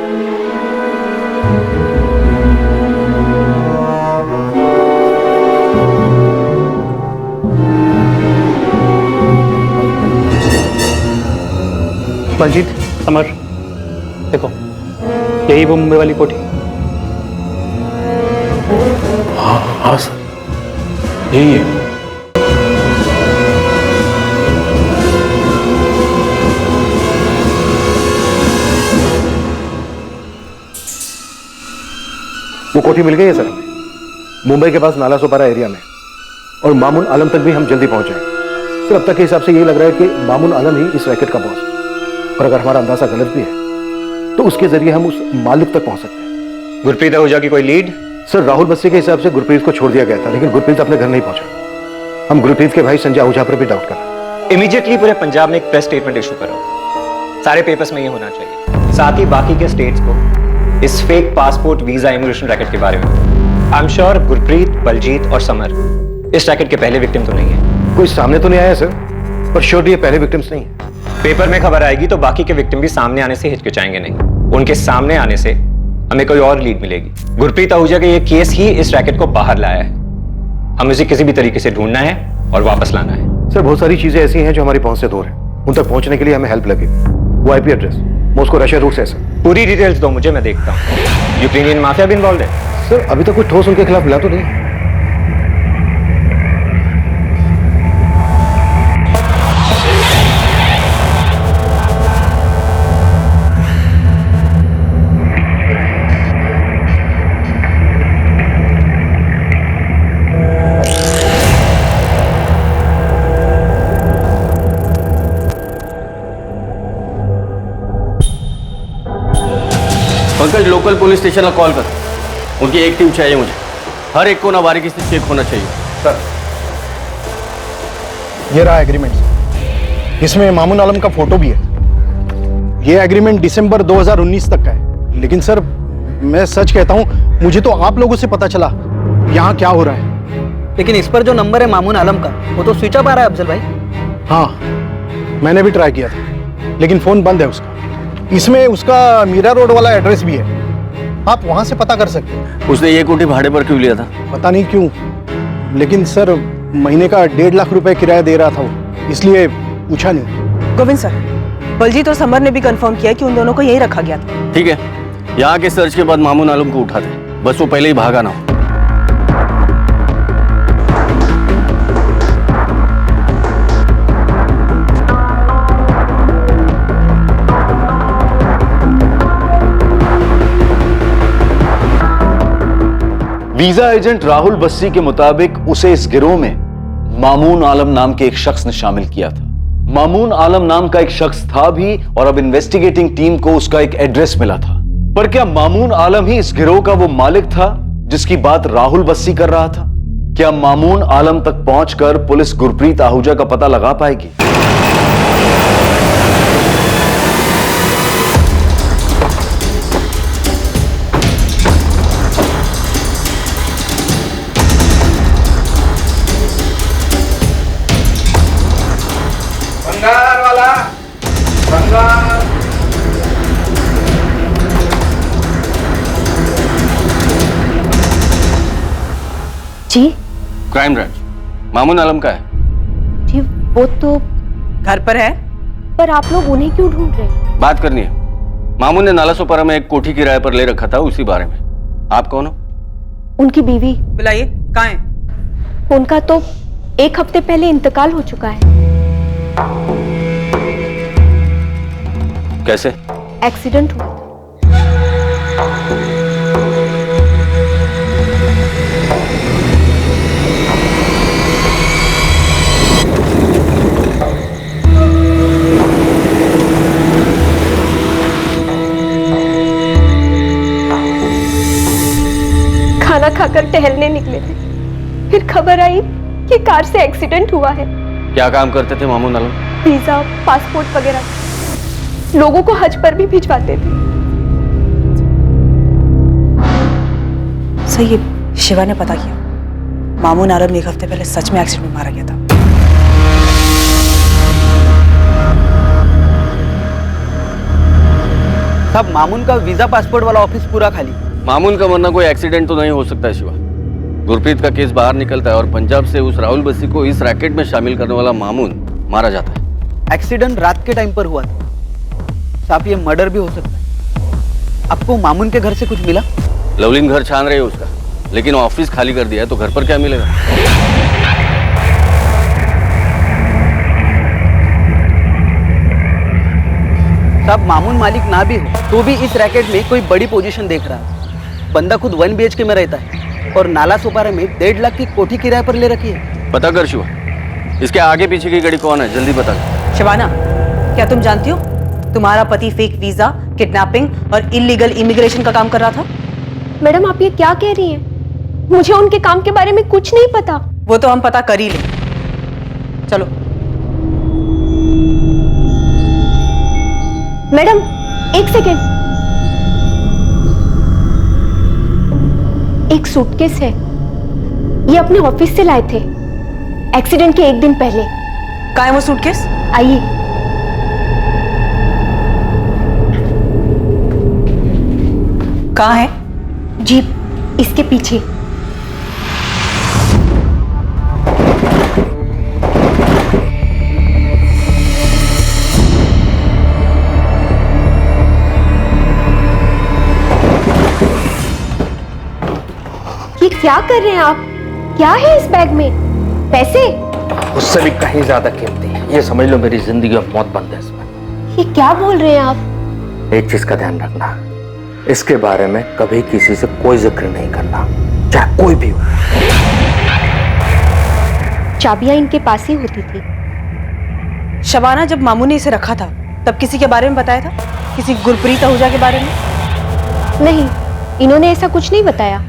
[SPEAKER 12] बलजीत, समर, देखो यही वो मुंबई वाली कोठी।
[SPEAKER 6] हाँ सर, यही है।
[SPEAKER 9] वो कोठी मिल गई है सर, मुंबई के पास नाला सोपारा एरिया में, और मामून आलम तक भी हम जल्दी पहुंच जाएंगे। सर अब तक के हिसाब से यही लग रहा है कि मामून आलम ही इस रैकेट का बॉस है, और अगर हमारा अंदाजा गलत भी है तो उसके जरिए हम उस मालिक तक पहुंच सकते हैं।
[SPEAKER 16] गुरप्रीत आहूजा की कोई लीड?
[SPEAKER 9] सर राहुल बस्सी के हिसाब से गुरप्रीत को छोड़ दिया गया था, लेकिन गुरप्रीत अपने घर नहीं पहुंचा। हम गुरप्रीत के भाई संजय आहूजा पर भी डाउट कर रहे हैं।
[SPEAKER 22] इमीडिएटली पूरे पंजाब में एक प्रेस स्टेटमेंट इशू करो, सारे पेपर्स में ये होना चाहिए। साथ ही बाकी के स्टेट्स को इस fake passport visa immigration racket के बारे में। I am sure Gurpreet, Baljeet और समर इस रैकेट के पहले विक्टिम तो नहीं है।
[SPEAKER 9] कोई सामने तो नहीं आया सर, पर श्योरली ये पहले विक्टिम्स नहीं है।
[SPEAKER 22] पेपर में खबर आएगी तो बाकी के विक्टिम भी सामने आने से हिचकिचाएंगे नहीं। उनके सामने आने से हमें कोई और लीड मिलेगी। गुरप्रीत आहूजा का ये केस ही इस रैकेट को बाहर लाया है। हमें उसे किसी भी तरीके से ढूंढना है और वापस लाना है।
[SPEAKER 9] सर बहुत सारी चीजें ऐसी हैं जो हमारी पहुंच से दूर हैं, उन तक पहुंचने के लिए हमें हेल्प लगेगी। वो IP address, Moscow Russia route से सर।
[SPEAKER 22] पूरी डिटेल्स दो मुझे, मैं देखता हूँ। यूक्रेनियन माफिया भी इन्वॉल्व है?
[SPEAKER 9] सर अभी तक कोई ठोस उनके खिलाफ मिला तो नहीं।
[SPEAKER 16] पंकज लोकल पुलिस स्टेशन का कॉल कर, उनकी एक टीम चाहिए मुझे। हर एक को ना बारीकी से चेक होना चाहिए।
[SPEAKER 9] सर ये रहा एग्रीमेंट, इसमें मामून आलम का फोटो भी है। ये एग्रीमेंट दिसंबर 2019 तक का है, लेकिन सर मैं सच कहता हूँ मुझे तो आप लोगों से पता चला यहाँ क्या हो रहा है।
[SPEAKER 15] लेकिन इस पर जो नंबर है मामून आलम का, वो तो स्विच ऑफ आ रहा है अफजल भाई।
[SPEAKER 9] हाँ मैंने भी ट्राई किया था, लेकिन फोन बंद है उसका। इसमें उसका मीरा रोड वाला एड्रेस भी है, आप वहां से पता कर सकते हैं।
[SPEAKER 16] उसने ये कोठी भाड़े पर क्यों लिया था?
[SPEAKER 9] पता नहीं क्यों, लेकिन सर महीने का 1.5 लाख रुपए किराया दे रहा था वो, इसलिए पूछा नहीं।
[SPEAKER 4] गोविंद सर, बलजीत और समर ने भी कंफर्म किया कि उन दोनों को यही रखा गया था।
[SPEAKER 16] ठीक है, यहाँ के सर्च के बाद मामून आलम को उठा दे, बस वो पहले ही भागा ना हो।
[SPEAKER 1] वीजा एजेंट राहुल बस्सी के मुताबिक उसे इस गिरोह में मामून आलम नाम के एक शख्स ने शामिल किया था। मामून आलम नाम का एक शख्स था भी और अब इन्वेस्टिगेटिंग टीम को उसका एक एड्रेस मिला था। पर क्या मामून आलम ही इस गिरोह का वो मालिक था जिसकी बात राहुल बस्सी कर रहा था? क्या मामून आलम तक पहुंचकर पुलिस गुरप्रीत आहूजा का पता लगा पाएगी?
[SPEAKER 14] भंगार वाला भंगार।
[SPEAKER 17] जी
[SPEAKER 7] क्राइम ब्रांच। मामून आलम का है?
[SPEAKER 17] जी वो तो
[SPEAKER 4] घर पर है।
[SPEAKER 17] पर आप लोग उन्हें क्यों ढूंढ रहे हैं?
[SPEAKER 7] बात करनी है। मामून ने नालासोपारा में एक कोठी किराए पर ले रखा था, उसी बारे में। आप कौन हो?
[SPEAKER 17] उनकी बीवी।
[SPEAKER 4] बुलाइए, कहाँ है?
[SPEAKER 17] उनका तो 1 हफ्ते पहले इंतकाल हो चुका है।
[SPEAKER 7] कैसे?
[SPEAKER 17] एक्सीडेंट हुआ। खाना खाकर टहलने निकले थे, फिर खबर आई कि कार से एक्सीडेंट हुआ है।
[SPEAKER 7] क्या काम करते थे मामून आलम?
[SPEAKER 17] वीजा, पासपोर्ट वगैरह लोगों को हज पर भी भिजवाते थे।
[SPEAKER 4] सही है, शिवा ने पता किया। मामून आलम 1 हफ्ते पहले सच में एक्सीडेंट में मारा गया था।
[SPEAKER 15] साहब, मामून का वीजा पासपोर्ट वाला ऑफिस पूरा खाली।
[SPEAKER 7] मामून का मरना कोई एक्सीडेंट तो नहीं हो सकता है शिवा। गुरप्रीत का केस बाहर निकलता है और पंजाब से उस राहुल बस्सी को इस रैकेट में शामिल करने वाला मामून मारा जाता है।
[SPEAKER 15] एक्सीडेंट रात के टाइम पर हुआ था साहब, ये मर्डर भी हो सकता है। आपको मामून के घर से कुछ मिला?
[SPEAKER 7] लवलीन घर छान रहे है उसका, लेकिन ऑफिस खाली कर दिया है, तो घर पर क्या मिलेगा?
[SPEAKER 15] साहब, मामून मालिक ना भी हो तो भी इस रैकेट में कोई बड़ी पोजीशन देख रहा है। बंदा खुद 1 BHK में रहता है और नालासोपारा में 1.5 लाख की कोठी किराए पर ले रखी है।
[SPEAKER 7] पता कर शिवा, इसके आगे पीछे की गाड़ी कौन है, जल्दी बता।
[SPEAKER 4] शिवाना, क्या तुम जानती हो तुम्हारा पति फेक वीजा, किडनैपिंग और इलीगल इमिग्रेशन का काम कर रहा था?
[SPEAKER 17] मैडम, आप ये क्या कह रही हैं? मुझे उनके काम के बारे में कुछ नहीं पता।
[SPEAKER 4] वो तो हम पता कर ही ले। चलो।
[SPEAKER 17] Madam, 1 second. एक सूटकेस है, ये अपने ऑफिस से लाए थे एक्सीडेंट के 1 दिन पहले।
[SPEAKER 4] कहाँ है वो सूटकेस?
[SPEAKER 17] आइए।
[SPEAKER 4] कहाँ है?
[SPEAKER 17] जीप इसके पीछे। ये क्या कर रहे हैं आप? क्या है इस बैग में? पैसे?
[SPEAKER 14] उससे भी कहीं ज्यादा कीमती है। ये समझ लो मेरी जिंदगी और मौत बंद है इसमें।
[SPEAKER 17] ये क्या बोल रहे हैं आप?
[SPEAKER 14] एक चीज का ध्यान रखना, इसके बारे में कभी किसी से कोई जिक्र नहीं करना, चाहे कोई भी हो।
[SPEAKER 17] चाबियां इनके पास ही होती थी।
[SPEAKER 4] शबाना, जब मामू ने इसे रखा था तब किसी के बारे में बताया था? किसी गुरप्रीत आहूजा के बारे में?
[SPEAKER 17] नहीं, इन्होंने ऐसा कुछ नहीं बताया।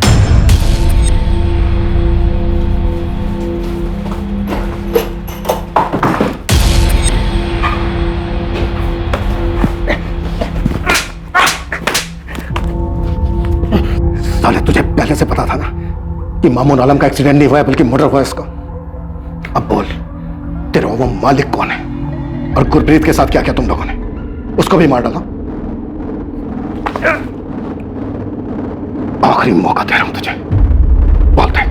[SPEAKER 9] साले, तुझे पहले से पता था ना कि मामून आलम का एक्सीडेंट नहीं हुआ है बल्कि मर्डर हुआ है इसका। अब बोल, तेरा वो मालिक कौन है और गुरप्रीत के साथ क्या किया तुम लोगों ने? उसको भी मार डाला। आखिरी मौका दे रहा हूं तुझे, बोल दे।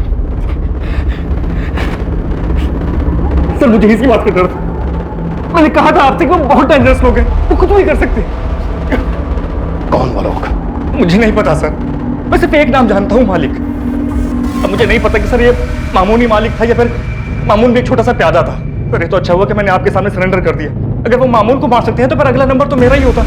[SPEAKER 12] सर, मुझे इसी बात का डर था। मैंने कहा था आपसे कि वो बहुत डेंजरस लोग हैं, वो कुछ नहीं कर सकते।
[SPEAKER 9] कौन वो लोग?
[SPEAKER 12] मुझे नहीं पता सर, मैं सिर्फ एक नाम जानता हूँ, मालिक। अब मुझे नहीं पता कि सर ये मामून ही मालिक था या फिर मामून भी एक छोटा सा प्यादा था। सर, ये तो अच्छा हुआ कि मैंने आपके सामने सरेंडर कर दिया। अगर वो मामून को मार सकते हैं तो फिर अगला नंबर तो मेरा ही होता।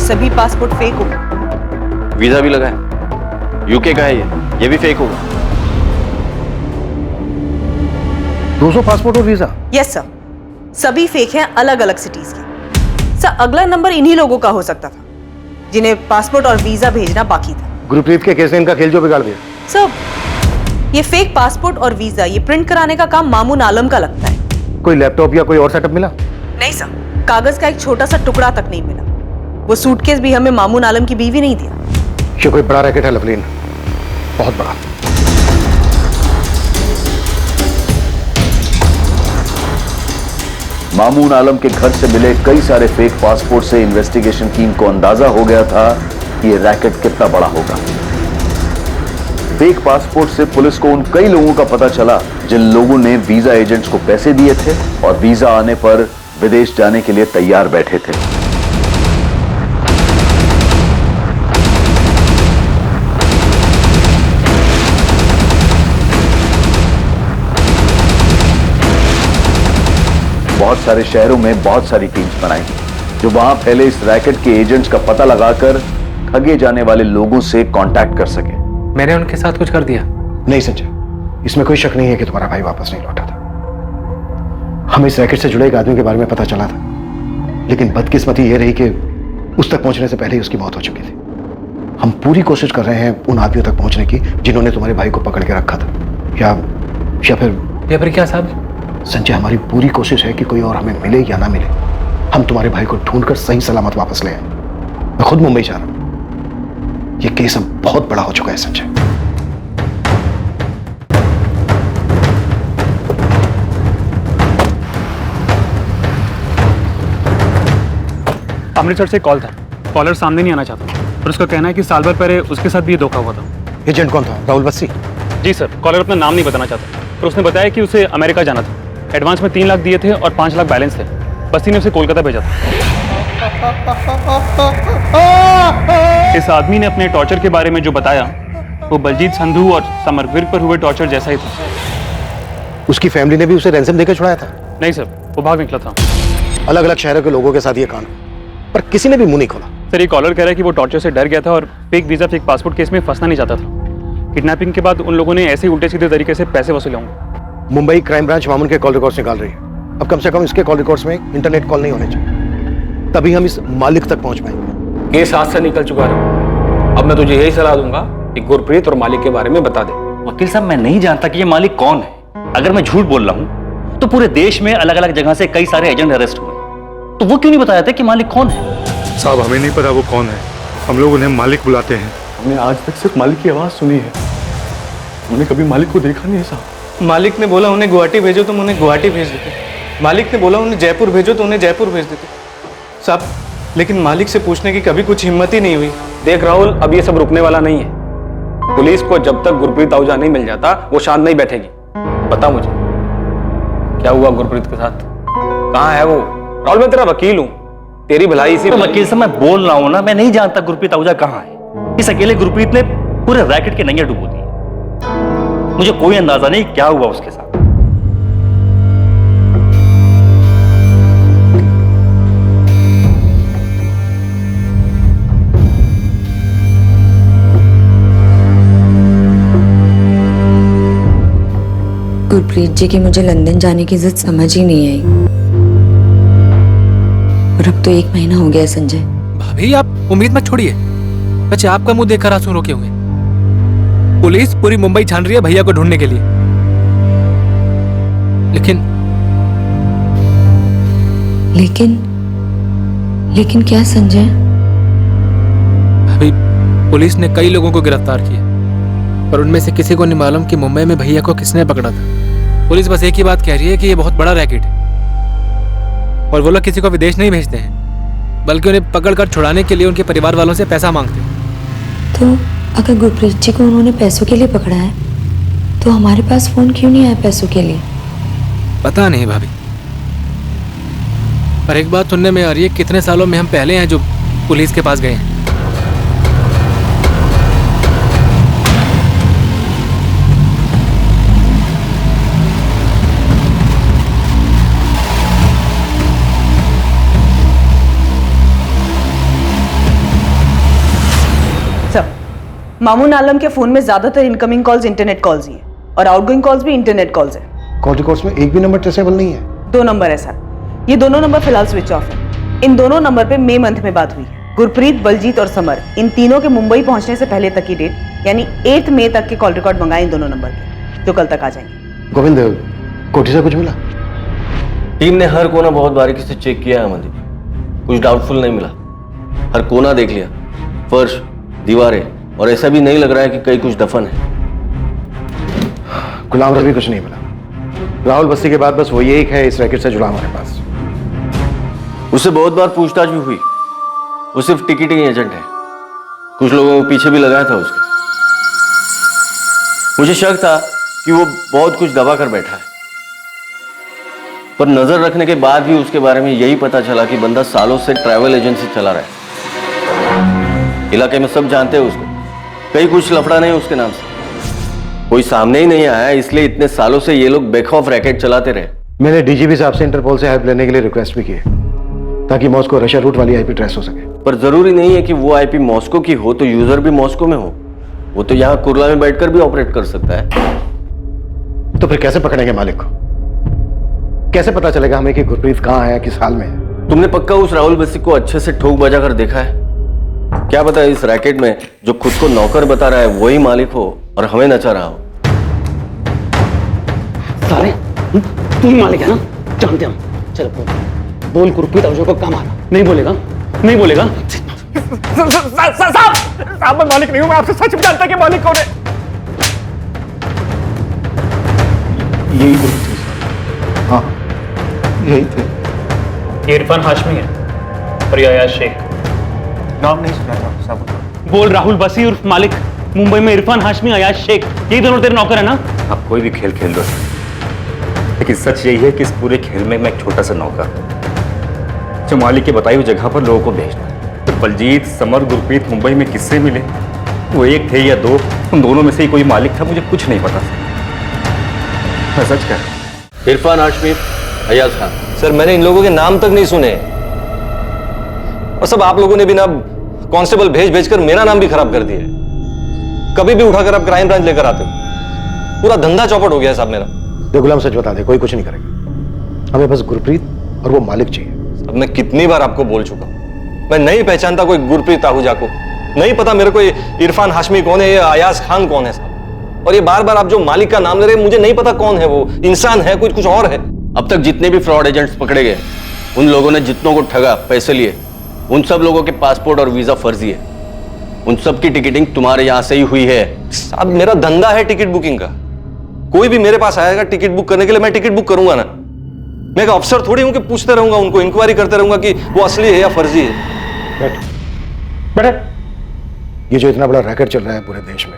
[SPEAKER 4] सभी पासपोर्ट फेक होगा।
[SPEAKER 16] वीजा भी लगा है, यूके का है ये भी फेक होगा।
[SPEAKER 9] 200 पासपोर्ट और वीजा?
[SPEAKER 4] यस सर, सभी फेक हैं, अलग अलग सिटीज के। सर अगला नंबर इन्हीं लोगों का हो सकता था जिन्हें पासपोर्ट और वीजा भेजना बाकी था।
[SPEAKER 9] गुरप्रीत के केस ने इनका खेल जो बिगाड़ दिया।
[SPEAKER 4] सर ये फेक पासपोर्ट और वीजा ये प्रिंट कराने का काम मामून आलम का लगता है।
[SPEAKER 9] कोई लैपटॉप या कोई और सेटअप मिला?
[SPEAKER 4] नहीं सर, कागज का एक छोटा सा टुकड़ा तक नहीं मिला। वो सूटकेस भी हमें मामून आलम की बीवी नहीं दिया।
[SPEAKER 9] ये कोई बड़ा रैकेट है लवलीन, बहुत बड़ा।
[SPEAKER 1] मामून आलम के घर से मिले कई सारे फेक पासपोर्ट से इन्वेस्टिगेशन टीम को अंदाजा हो गया था कि ये रैकेट कितना बड़ा होगा। फेक पासपोर्ट से पुलिस को उन कई लोगों का पता चला जिन लोगों ने वीजा एजेंट्स को पैसे दिए थे और वीजा आने पर विदेश जाने के लिए तैयार बैठे थे। बहुत सारे शहरों में बहुत सारी टीम्स बनाई जो वहां फैले इस रैकेट के एजेंट्स का पता लगाकर ठगे जाने वाले लोगों से कांटेक्ट कर सके।
[SPEAKER 3] मैंने उनके साथ कुछ कर दिया?
[SPEAKER 9] नहीं संजय, इसमें कोई शक नहीं है कि तुम्हारा भाई वापस नहीं लौटा था। हमें इस रैकेट से जुड़े एक आदमी के बारे में पता चला था, लेकिन बदकिस्मती यह रही कि उस तक पहुंचने से पहले ही उसकी मौत हो चुकी थी। हम पूरी कोशिश कर रहे हैं उन आदमियों तक पहुंचने की जिन्होंने तुम्हारे भाई को पकड़ के रखा था। या फिर क्या साहब? संजय, हमारी पूरी कोशिश है कि कोई और हमें मिले या ना मिले, हम तुम्हारे भाई को ढूंढकर सही सलामत वापस ले आए। मैं खुद मुंबई जा रहा हूं। यह केस अब बहुत बड़ा हो चुका है संजय।
[SPEAKER 12] अमृतसर से कॉल था, कॉलर सामने नहीं आना चाहता और उसका कहना है कि साल भर पहले उसके साथ भी ये धोखा हुआ था।
[SPEAKER 9] एजेंट कौन था? राहुल बस्सी?
[SPEAKER 12] जी सर, कॉलर अपना नाम नहीं बताना चाहता, पर उसने बताया कि उसे अमेरिका जाना था। एडवांस में 3 लाख दिए थे और 5 लाख बैलेंस थे। बस्सी ने उसे कोलकाता भेजा था। इस आदमी ने अपने टॉर्चर के बारे में जो बताया वो बलजीत संधू और समर विर्क पर हुए टॉर्चर जैसा ही था।
[SPEAKER 9] उसकी फैमिली ने भी उसे रैंसम देकर छुड़ाया था?
[SPEAKER 12] नहीं सर, वो भाग निकला था।
[SPEAKER 9] अलग अलग शहरों के लोगों के साथ ये कांड, पर किसी ने भी मुंह नहीं खोला।
[SPEAKER 12] सर ये कॉलर कह रहा है कि वो टॉर्चर से डर गया था और fake visa fake passport case में फंसना नहीं चाहता था। किडनैपिंग के बाद उन लोगों ने ऐसे उल्टे सीधे तरीके से पैसे वसूले होंगे।
[SPEAKER 9] मुंबई क्राइम ब्रांच मामून के कॉल रिकॉर्ड्स निकाल रही है। अब कम से कम इसके कॉल रिकॉर्ड्स में इंटरनेट कॉल नहीं होने चाहिए, तभी हम इस मालिक तक पहुंच पाएंगे।
[SPEAKER 7] केस हाथ से निकल चुका है। अब मैं तुझे यही सलाह दूंगा कि गुरप्रीत और मालिक के बारे में बता दे।
[SPEAKER 8] वकील साहब, मैं नहीं जानता कि ये मालिक कौन है। अगर मैं झूठ बोल रहा हूं तो पूरे देश में अलग अलग जगह से कई सारे एजेंट अरेस्ट हुए, तो वो क्यों नहीं बताया था कि मालिक कौन है?
[SPEAKER 6] साहब, हमें नहीं पता वो कौन है, हम लोग उन्हें मालिक बुलाते हैं। हमने आज तक सिर्फ मालिक की आवाज सुनी है, हमने कभी मालिक को देखा नहीं है साहब।
[SPEAKER 3] मालिक ने बोला उन्हें गुवाहाटी भेजो तो उन्हें गुवाहाटी भेज देते। मालिक ने बोला उन्हें जयपुर भेजो तो उन्हें जयपुर भेज देते साहब, लेकिन मालिक से पूछने की कभी कुछ हिम्मत ही नहीं हुई।
[SPEAKER 7] देख राहुल, अब ये सब रुकने वाला नहीं है। पुलिस को जब तक गुरप्रीत आहूजा नहीं मिल जाता वो शांत नहीं बैठेगी। बता मुझे क्या हुआ गुरप्रीत के साथ, कहाँ है वो? राहुल, मैं तेरा वकील हूँ, तेरी भलाई इसी।
[SPEAKER 8] तो वकील साहब, मैं बोल रहा हूँ ना, मैं नहीं जानता गुरप्रीत आहूजा कहाँ है। इस अकेले गुरप्रीत ने पूरे रैकेट के नैया डुबो दी। मुझे कोई अंदाजा नहीं क्या हुआ उसके साथ।
[SPEAKER 17] गुरप्रीत जी की मुझे लंदन जाने की जिद समझ ही नहीं आई, और अब तो 1 महीना हो गया है संजय।
[SPEAKER 3] भाभी, आप उम्मीद मत छोड़िए। बच्चे आपका मुंह देखकर आंसू रोके हुए। पुलिस पूरी मुंबई छान रही है भैया को ढूंढने के लिए,
[SPEAKER 17] लेकिन क्या संजय?
[SPEAKER 3] भाभी, पुलिस ने कई लोगों को गिरफ्तार किया, पर उनमें से किसी को नहीं मालूम कि मुंबई में भैया को किसने पकड़ा था। पुलिस बस एक ही बात कह रही है कि ये बहुत बड़ा रैकेट है और वो लोग किसी को विदेश नहीं भेजते हैं, बल्कि उन्हें पकड़कर छुड़ाने के लिए उनके परिवार वालों से पैसा मांगते हैं।
[SPEAKER 17] तो अगर गुरप्रीत जी को उन्होंने पैसों के लिए पकड़ा है तो हमारे पास फोन क्यों नहीं आया पैसों के लिए?
[SPEAKER 3] पता नहीं भाभी, पर एक बात सुनने में आ रही है, कितने सालों में हम पहले हैं जो पुलिस के पास गए हैं।
[SPEAKER 4] मामून आलम के फोन में ज्यादातर इनकमिंग कॉल्स इंटरनेट कॉल्स ही हैं और आउटगोइंग कॉल्स भी इंटरनेट कॉल्स हैं।
[SPEAKER 9] कॉल रिकॉर्ड्स में एक भी नंबर ट्रेसेबल नहीं है।
[SPEAKER 4] 2 नंबर है सर। ये दोनों नंबर फिलहाल स्विच ऑफ है। इन दोनों नंबर पे मई मंथ में बात हुई है। गुरप्रीत, बलजीत और समर, इन तीनों के मुंबई पहुंचने से पहले तक की डेट यानी 8 मई तक के कॉल रिकॉर्ड मंगाए इन दोनों नंबर के, जो कल तक आ जाएंगे।
[SPEAKER 9] गोविंद, कोठी से कुछ मिला?
[SPEAKER 16] टीम ने हर कोना बहुत बारीकी से चेक किया है अमनदीप, कुछ डाउटफुल नहीं मिला। हर कोना देख लिया, फर्श, दीवारें, और ऐसा भी नहीं लग रहा है कि कहीं कुछ दफन है।
[SPEAKER 9] गुलाम रवि कुछ नहीं मिला। राहुल बस्सी के बाद बस वो एक है इस रैकेट से जुड़ा हमारे पास।
[SPEAKER 16] उससे बहुत बार पूछताछ भी हुई। वो सिर्फ टिकटिंग एजेंट है। कुछ लोगों को पीछे भी लगाया था उसके। मुझे शक था कि वो बहुत कुछ दबा कर बैठा है, पर नजर रखने के बाद भी उसके बारे में यही पता चला कि बंदा सालों से ट्रैवल एजेंसी चला रहा है। इलाके में सब जानते हैं उसको, कहीं कुछ लफड़ा नहीं उसके नाम से। कोई सामने ही नहीं आया, इसलिए इतने सालों से ये लोग बेखौफ रैकेट चलाते रहे।
[SPEAKER 9] मैंने डीजीपी साहब से इंटरपोल से हेल्प लेने के लिए रिक्वेस्ट भी की है, ताकि मॉस्को रशिया रूट वाली आईपी ट्रेस हो सके।
[SPEAKER 16] पर जरूरी नहीं है कि वो आईपी मॉस्को की हो तो यूजर भी मॉस्को में हो। वो तो यहाँ कुर्ला में बैठकर भी ऑपरेट कर सकता है।
[SPEAKER 9] तो फिर कैसे पकड़ेंगे मालिक को? कैसे पता चलेगा हमें कि गुरप्रीत कहाँ है, किस हाल में है?
[SPEAKER 16] तुमने पक्का उस राहुल बस्सी को अच्छे से ठोक बजा कर देखा है? क्या पता इस रैकेट में जो खुद को नौकर बता रहा है वही मालिक हो और हमें नचा रहा हो।
[SPEAKER 15] सारे तू ही मालिक है ना, जानते हम। चल बोल गुरप्रीत अवजो को कहाँ मारा? नहीं बोलेगा? नहीं बोलेगा?
[SPEAKER 12] साहब मैं मालिक नहीं हूं, मैं आपसे सच में जानता कि मालिक कौन है।
[SPEAKER 6] यही थे। हाँ, यही थे।
[SPEAKER 3] इरफान हाशमी है और अयाज शेख।
[SPEAKER 12] नाम नहीं सुना था साहब।
[SPEAKER 8] बोल राहुल बसी उर्फ मालिक, मुंबई में इरफान हाशमी, अयाज शेख, यही दोनों तेरे नौकर है ना?
[SPEAKER 21] आप कोई भी खेल खेल लो, लेकिन सच यही है कि इस पूरे खेल में मैं एक छोटा सा नौकर हूं, जो मालिक की बताई हुई जगह पर लोगों को भेजना। तो बलजीत, समर, गुरप्रीत मुंबई में किससे मिले? वो एक थे या दो, उन दोनों में से ही कोई मालिक था, मुझे कुछ नहीं पता। मैं सच कह रहा हूं।
[SPEAKER 16] इरफान हाशमी, अयाज खान।
[SPEAKER 7] सर मैंने इन लोगों के नाम तक नहीं सुने, और सब आप लोगों ने भी ना कांस्टेबल भेज भेजकर मेरा नाम भी खराब कर दिया है। कभी भी उठाकर आप क्राइम ब्रांच लेकर आते हो, पूरा धंधा चौपट हो गया साहब मेरा।
[SPEAKER 9] दे गुलाम, सच बता दे, कोई कुछ नहीं करेगा। हमें बस गुरप्रीत और वो मालिक चाहिए।
[SPEAKER 7] अब मैं कितनी बार आपको बोल चुका हूं, मैं नहीं पहचानता कोई गुरप्रीत आहूजा को, नहीं पता मेरे को इरफान हाशमी कौन है, ये अयाज खान कौन है साहब। और ये बार बार आप जो मालिक का नाम ले रहे हैं, मुझे नहीं पता कौन है वो, इंसान है कुछ और है।
[SPEAKER 16] अब तक जितने भी फ्रॉड एजेंट्स पकड़े गए, उन लोगों ने जितनों को ठगा, पैसे लिए, उन सब लोगों के पासपोर्ट और वीजा फर्जी है। उन सब की टिकटिंग तुम्हारे यहां से ही हुई है।
[SPEAKER 7] अब मेरा धंधा है टिकट बुकिंग का, कोई भी मेरे पास आएगा टिकट बुक करने के लिए, मैं टिकट बुक करूंगा ना। मैं एक अफसर थोड़ी हूं कि पूछते रहूंगा उनको, इंक्वायरी करते रहूंगा कि वो असली है या फर्जी है।
[SPEAKER 9] बैठ। ये जो इतना बड़ा रैकेट चल रहा है पूरे देश में,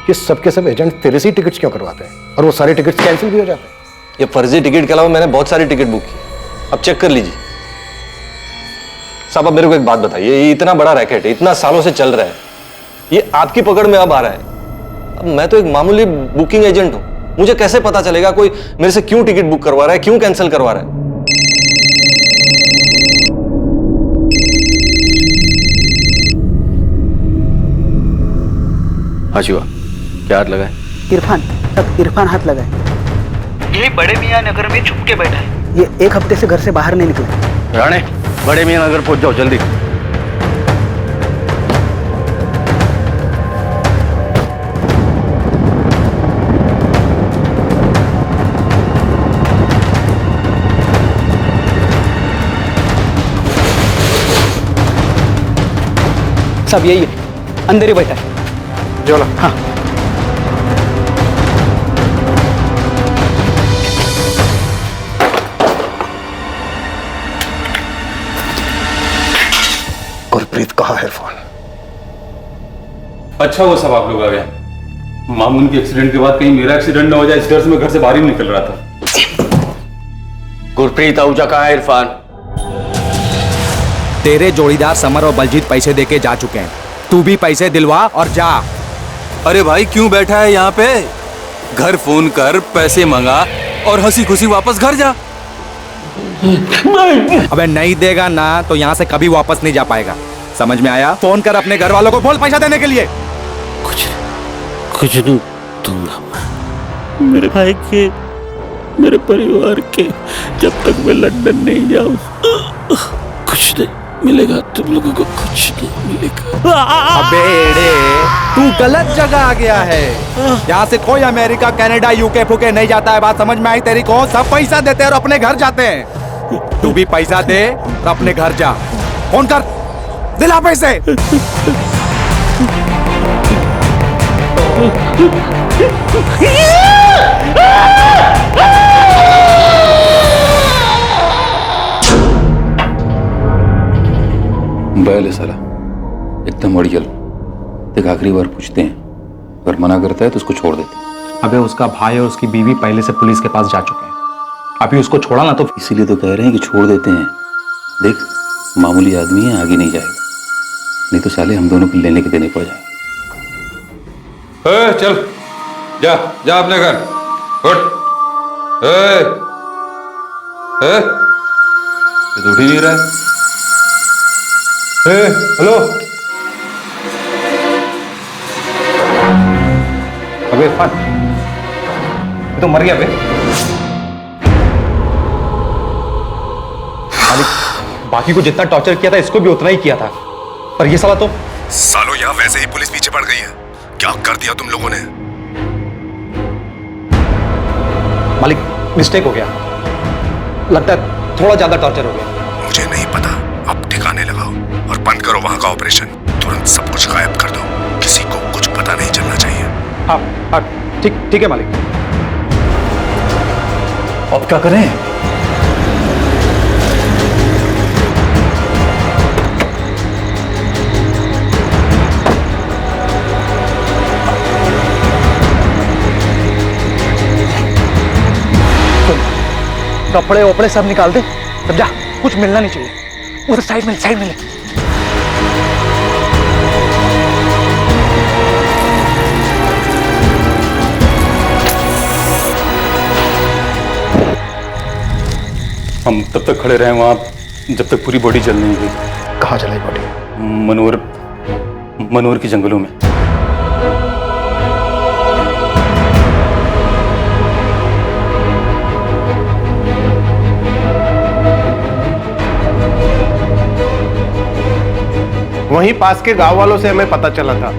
[SPEAKER 9] ये सबके सब एजेंट तेरे से टिकट्स क्यों करवाते हैं, और वो सारे टिकट्स कैंसिल भी हो जाते हैं?
[SPEAKER 7] ये फर्जी टिकट के अलावा मैंने बहुत सारी टिकट बुक की, अब चेक कर लीजिए साहब। अब मेरे को एक बात बताइए, ये इतना बड़ा रैकेट है, इतना सालों से चल रहा है, ये आपकी पकड़ में अब आ रहा है। अब मैं तो एक मामूली बुकिंग एजेंट हूं, मुझे कैसे पता चलेगा कोई मेरे से क्यों टिकट बुक करवा रहा है, क्यों कैंसिल करवा रहा है?
[SPEAKER 16] हाँ शिवा, क्या हाथ लगा है?
[SPEAKER 15] इरफान, तब इरफान हाथ लगा है। यही बड़े मियां नगर में छुप के बैठा है। ये 1 हफ्ते से घर से बाहर नहीं निकला।
[SPEAKER 16] राणे, बड़े मियां नगर पहुंच जाओ जल्दी।
[SPEAKER 15] सब यही है, अंदर ही बैठा है।
[SPEAKER 9] जोला।
[SPEAKER 15] हाँ।
[SPEAKER 9] गुरप्रीत कहाँ है इरफान?
[SPEAKER 21] अच्छा वो सब आप लोग आ गए। मामून के एक्सीडेंट के बाद कहीं मेरा एक्सीडेंट ना हो जाए, इस डर से मैं घर से बाहर ही निकल रहा था।
[SPEAKER 16] गुरप्रीत आहूजा कहाँ है इरफान?
[SPEAKER 10] तेरे जोड़ीदार समर और बलजीत पैसे देके जा चुके हैं, तू भी पैसे दिलवा और जा।
[SPEAKER 5] अरे भाई क्यों बैठा है यहाँ पे? घर फोन कर, पैसे मंगा और हंसी खुशी वापस घर जा।
[SPEAKER 10] अबे नहीं देगा ना तो यहाँ से कभी वापस नहीं जा पाएगा, समझ में आया? फोन कर अपने घर वालों को, बोल पैसा देने के लिए।
[SPEAKER 2] कुछ नहीं दूंगा मैं मेरे भाई के, मेरे परिवार के, जब तक मैं लंदन नहीं जाऊं कुछ नहीं मिलेगा, तुम लोगों को कुछ नहीं मिलेगा।
[SPEAKER 10] बेड़े, तू गलत जगह आ गया है। यहाँ से कोई अमेरिका, कनाडा, यूके फूके नहीं जाता है। बात समझ में आई तेरी को? सब पैसा देते हैं और अपने घर जाते हैं। तू भी पैसा दे और अपने घर जा। फोन कर, दिला पैसे।
[SPEAKER 5] बैल है साला, एकदम अड़ियल। देख आखिरी बार पूछते हैं, अगर मना करता है तो उसको छोड़ देते हैं।
[SPEAKER 3] अबे उसका भाई और उसकी बीवी पहले से पुलिस के पास जा चुके हैं, अभी उसको छोड़ा ना तो
[SPEAKER 5] इसीलिए तो कह रहे हैं कि छोड़ देते हैं। देख मामूली आदमी है, आगे नहीं जाएगा, नहीं तो साले हम दोनों को लेने के देने पड़ जाएंगे। चल जा जा अपने घर, उठ। ये तो उठ ही नहीं रहा है।
[SPEAKER 9] हेलो,
[SPEAKER 3] अबे इरफान, ये तो मर गया बे। बाकी को जितना टॉर्चर किया था इसको भी उतना ही किया था, पर ये साला तो
[SPEAKER 13] सालों यहाँ वैसे ही पुलिस पीछे पड़ गई है। क्या कर दिया तुम लोगों ने?
[SPEAKER 3] मालिक मिस्टेक हो गया, लगता है थोड़ा ज्यादा टॉर्चर हो गया।
[SPEAKER 13] मुझे नहीं पता, अब ठिकाने लगाओ और बंद करो वहां का ऑपरेशन। तुरंत सब कुछ गायब कर दो, किसी को कुछ पता नहीं चलना चाहिए।
[SPEAKER 3] हाँ हाँ, ठीक है मालिक। अब क्या करें? कपड़े वपड़े सब निकाल दे, तब जा, कुछ मिलना नहीं चाहिए। उधर साइड में ले।
[SPEAKER 5] हम तब तक खड़े रहे वहां जब तक पूरी बॉडी जल नहीं गई।
[SPEAKER 9] कहाँ जलाई बॉडी?
[SPEAKER 5] मनोर के जंगलों में।
[SPEAKER 9] वहीं पास के गांव वालों से हमें पता चला था,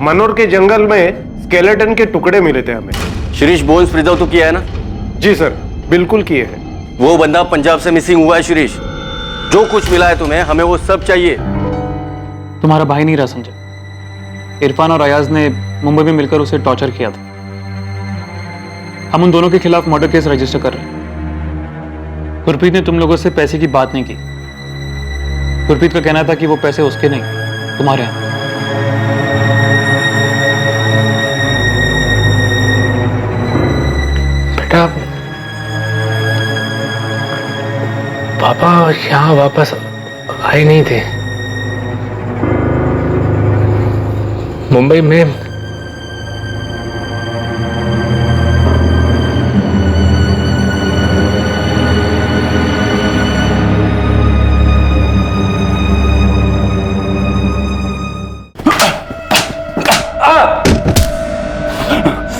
[SPEAKER 9] मनोर के जंगल में स्केलेटन के टुकड़े मिले थे हमें।
[SPEAKER 16] शिरीष बोन्स प्रिजर्व तो किया है ना?
[SPEAKER 9] जी सर, बिल्कुल किए हैं।
[SPEAKER 16] वो बंदा पंजाब से मिसिंग हुआ है शिरीष। जो कुछ मिला है तुम्हें, हमें वो सब चाहिए।
[SPEAKER 3] तुम्हारा भाई नहीं रहा संजय। इरफान और अयाज ने मुंबई में मिलकर उसे टॉर्चर किया था। हम उन दोनों के खिलाफ मर्डर केस रजिस्टर कर रहे हैं। गुरप्रीत ने तुम लोगों से पैसे की बात नहीं की। गुरप्रीत का कहना था कि वो पैसे उसके नहीं, तुम्हारे हैं।
[SPEAKER 11] बेटा, पापा यहाँ वापस आए नहीं थे। मुंबई में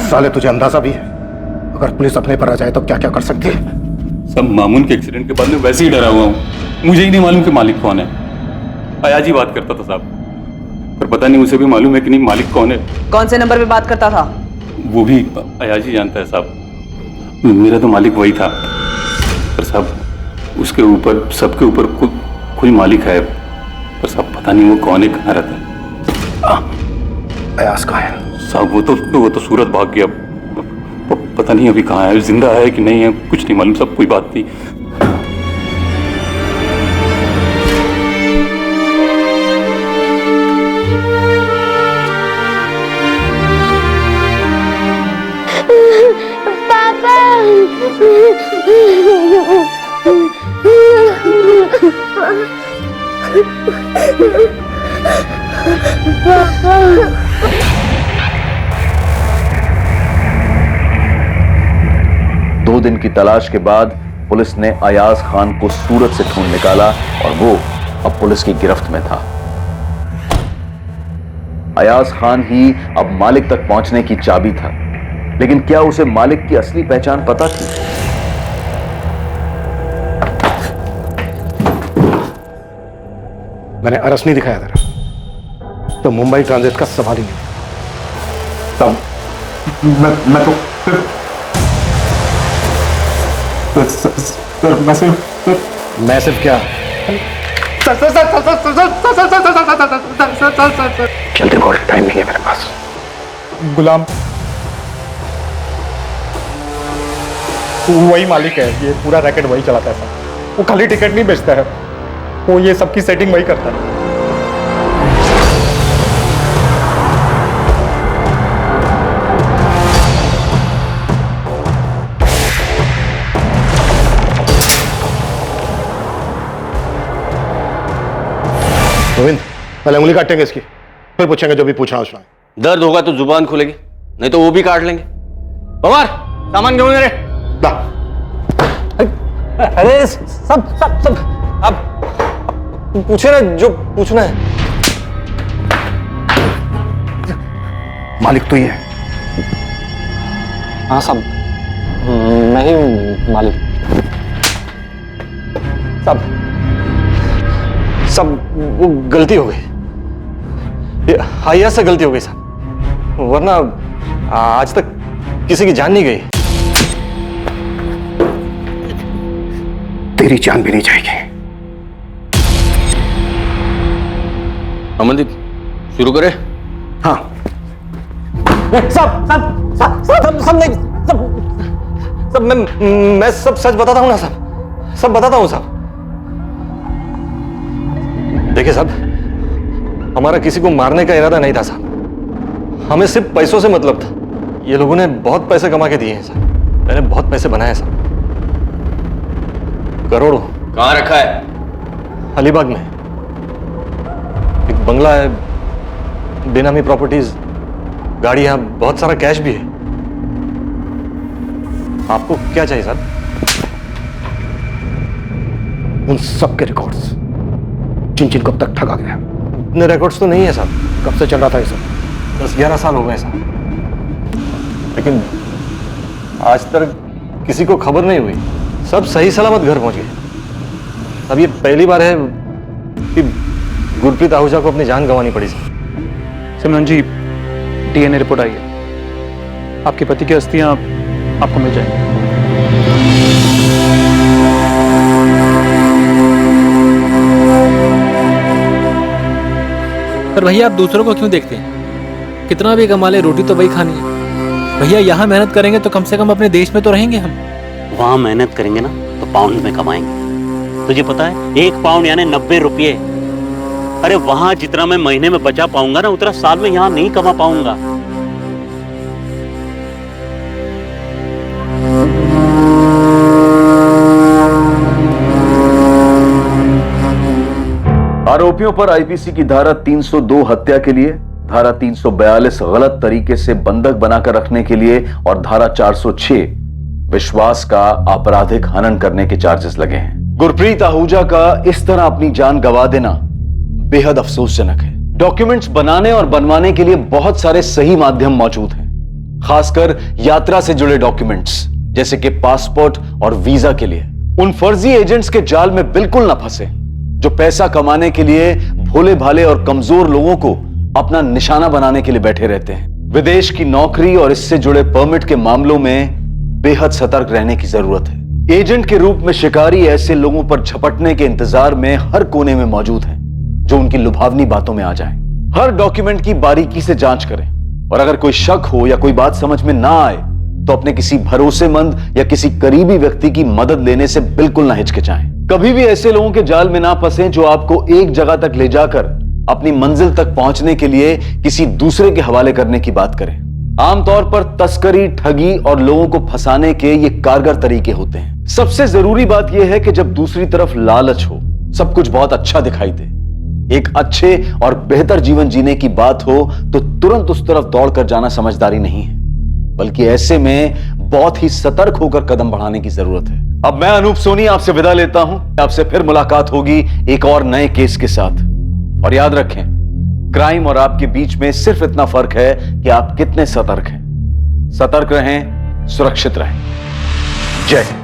[SPEAKER 9] साले तुझे अंदाजा भी है, अगर पुलिस अपने पर आ जाए तो क्या क्या कर सकती है?
[SPEAKER 5] सब मामून के एक्सीडेंट के बाद में वैसे ही डरा हुआ हूँ। मुझे ही नहीं मालूम कि मालिक कौन है। अयाज ही बात करता था साहब, पर पता नहीं उसे भी मालूम है कि नहीं मालिक कौन है।
[SPEAKER 4] कौन से नंबर पे बात करता था?
[SPEAKER 5] वो भी अयाज ही जानता है साहब। मेरा तो मालिक वही था, पर साहब उसके ऊपर, सबके ऊपर कोई मालिक है, पर साहब पता नहीं वो कौन है, कहाँ रहता है।
[SPEAKER 9] अयाज कहाँ है?
[SPEAKER 5] साहब वो तो सूरत भाग गया। पता नहीं अभी कहाँ है, जिंदा है कि नहीं है, कुछ नहीं मालूम। सब कोई बात नहीं।
[SPEAKER 1] दो दिन की तलाश के बाद पुलिस ने अयाज खान को सूरत से ढूंढ निकाला और वो अब पुलिस की गिरफ्त में था। अयाज खान ही अब मालिक तक पहुंचने की चाबी था, लेकिन क्या उसे मालिक की असली पहचान पता थी?
[SPEAKER 9] मैंने अरस नहीं दिखाया था तो मुंबई ट्रांजिट का सवाल ही नहीं।
[SPEAKER 6] तब मैं तो
[SPEAKER 9] मैं सिर्फ क्या जल्दी बोल, टाइम नहीं है मेरे पास।
[SPEAKER 12] गुलाम वही मालिक है, ये पूरा रैकेट वही चलाता है सर। वो खाली टिकट नहीं बेचता है, वो ये सबकी सेटिंग वही करता है।
[SPEAKER 9] गोविंद, पहले उंगली काटेंगे इसकी, फिर पूछेंगे जो भी पूछना उसने।
[SPEAKER 16] दर्द होगा तो जुबान खुलेगी, नहीं तो वो भी काट लेंगे। पवार, सामान क्यों मेरे? अरे सब सब सब आप पूछे ना जो पूछना है।
[SPEAKER 9] मालिक तो ही है।
[SPEAKER 7] हाँ सब मैं ही हूँ मालिक। सब वो गलती हो गई, हाइया से गलती हो गई साहब, वरना आज तक किसी की जान नहीं गई।
[SPEAKER 9] तेरी जान भी नहीं जाएगी।
[SPEAKER 16] अमनदीप शुरू करे।
[SPEAKER 9] हाँ
[SPEAKER 7] सब नहीं सब मैं सब सच बताता हूँ ना साहब, सब बताता हूँ साहब। देखिए साहब, हमारा किसी को मारने का इरादा नहीं था साहब, हमें सिर्फ पैसों से मतलब था। ये लोगों ने बहुत पैसे कमा के दिए हैं साहब, मैंने बहुत पैसे बनाए साहब, करोड़ों।
[SPEAKER 16] कहाँ रखा है?
[SPEAKER 7] अलीबाग में एक बंगला है, बेनामी प्रॉपर्टीज, गाड़ियां, बहुत सारा कैश भी है। आपको क्या चाहिए साहब?
[SPEAKER 9] उन सब के रिकॉर्ड्स जिन जिनको अब तक ठगा गया।
[SPEAKER 7] इतने रिकॉर्ड्स तो नहीं है साहब।
[SPEAKER 9] कब से चल रहा था ये सब?
[SPEAKER 7] 10-11 साल हो गए साहब, लेकिन आज तक किसी को खबर नहीं हुई, सब सही सलामत घर पहुंच गए। अब ये पहली बार है कि गुरप्रीत आहूजा को अपनी जान गंवानी पड़ी साहब।
[SPEAKER 3] सिमरन जी, डीएनए रिपोर्ट आई है, आपके पति की अस्थियां आपको मिल जाएंगी।
[SPEAKER 18] पर भैया आप दूसरों को क्यों देखते हैं? कितना भी कमा ले, रोटी तो वही खानी है। भैया यहाँ मेहनत करेंगे तो कम से कम अपने देश में तो रहेंगे हम।
[SPEAKER 8] वहां मेहनत करेंगे ना तो पाउंड में कमाएंगे। तुझे पता है 1 पाउंड यानी 90 रुपये। अरे वहां जितना मैं महीने में बचा पाऊंगा ना, उतना साल में यहाँ नहीं कमा पाऊंगा।
[SPEAKER 1] आरोपियों पर आईपीसी की धारा 302 हत्या के लिए, धारा 342 गलत तरीके से बंधक बनाकर रखने के लिए और धारा 406 विश्वास का आपराधिक हनन करने के चार्जेस लगे हैं। गुरप्रीत आहूजा का इस तरह अपनी जान गंवा देना बेहद अफसोसजनक है। डॉक्यूमेंट्स बनाने और बनवाने के लिए बहुत सारे सही माध्यम मौजूद हैं, खासकर यात्रा से जुड़े डॉक्यूमेंट्स जैसे कि पासपोर्ट और वीजा के लिए। उन फर्जी एजेंट्स के जाल में बिल्कुल ना फंसे जो पैसा कमाने के लिए भोले भाले और कमजोर लोगों को अपना निशाना बनाने के लिए बैठे रहते हैं। विदेश की नौकरी और इससे जुड़े परमिट के मामलों में बेहद सतर्क रहने की जरूरत है। एजेंट के रूप में शिकारी ऐसे लोगों पर झपटने के इंतजार में हर कोने में मौजूद हैं जो उनकी लुभावनी बातों में आ जाएं। हर डॉक्यूमेंट की बारीकी से जांच करें और अगर कोई शक हो या कोई बात समझ में ना आए तो अपने किसी भरोसेमंद या किसी करीबी व्यक्ति की मदद लेने से बिल्कुल ना हिचकिचाएं। कभी भी ऐसे लोगों के जाल में ना फंसें जो आपको एक जगह तक ले जाकर अपनी मंजिल तक पहुंचने के लिए किसी दूसरे के हवाले करने की बात करें। आमतौर पर तस्करी, ठगी और लोगों को फंसाने के ये कारगर तरीके होते हैं। सबसे जरूरी बात यह है कि जब दूसरी तरफ लालच हो, सब कुछ बहुत अच्छा दिखाई दे, एक अच्छे और बेहतर जीवन जीने की बात हो तो तुरंत उस तरफ दौड़कर जाना समझदारी नहीं है, बल्कि ऐसे में बहुत ही सतर्क होकर कदम बढ़ाने की जरूरत है। अब मैं अनूप सोनी आपसे विदा लेता हूं। आपसे फिर मुलाकात होगी एक और नए केस के साथ। और याद रखें, क्राइम और आपके बीच में सिर्फ इतना फर्क है कि आप कितने सतर्क हैं। सतर्क रहें, सुरक्षित रहें। जय हिंद।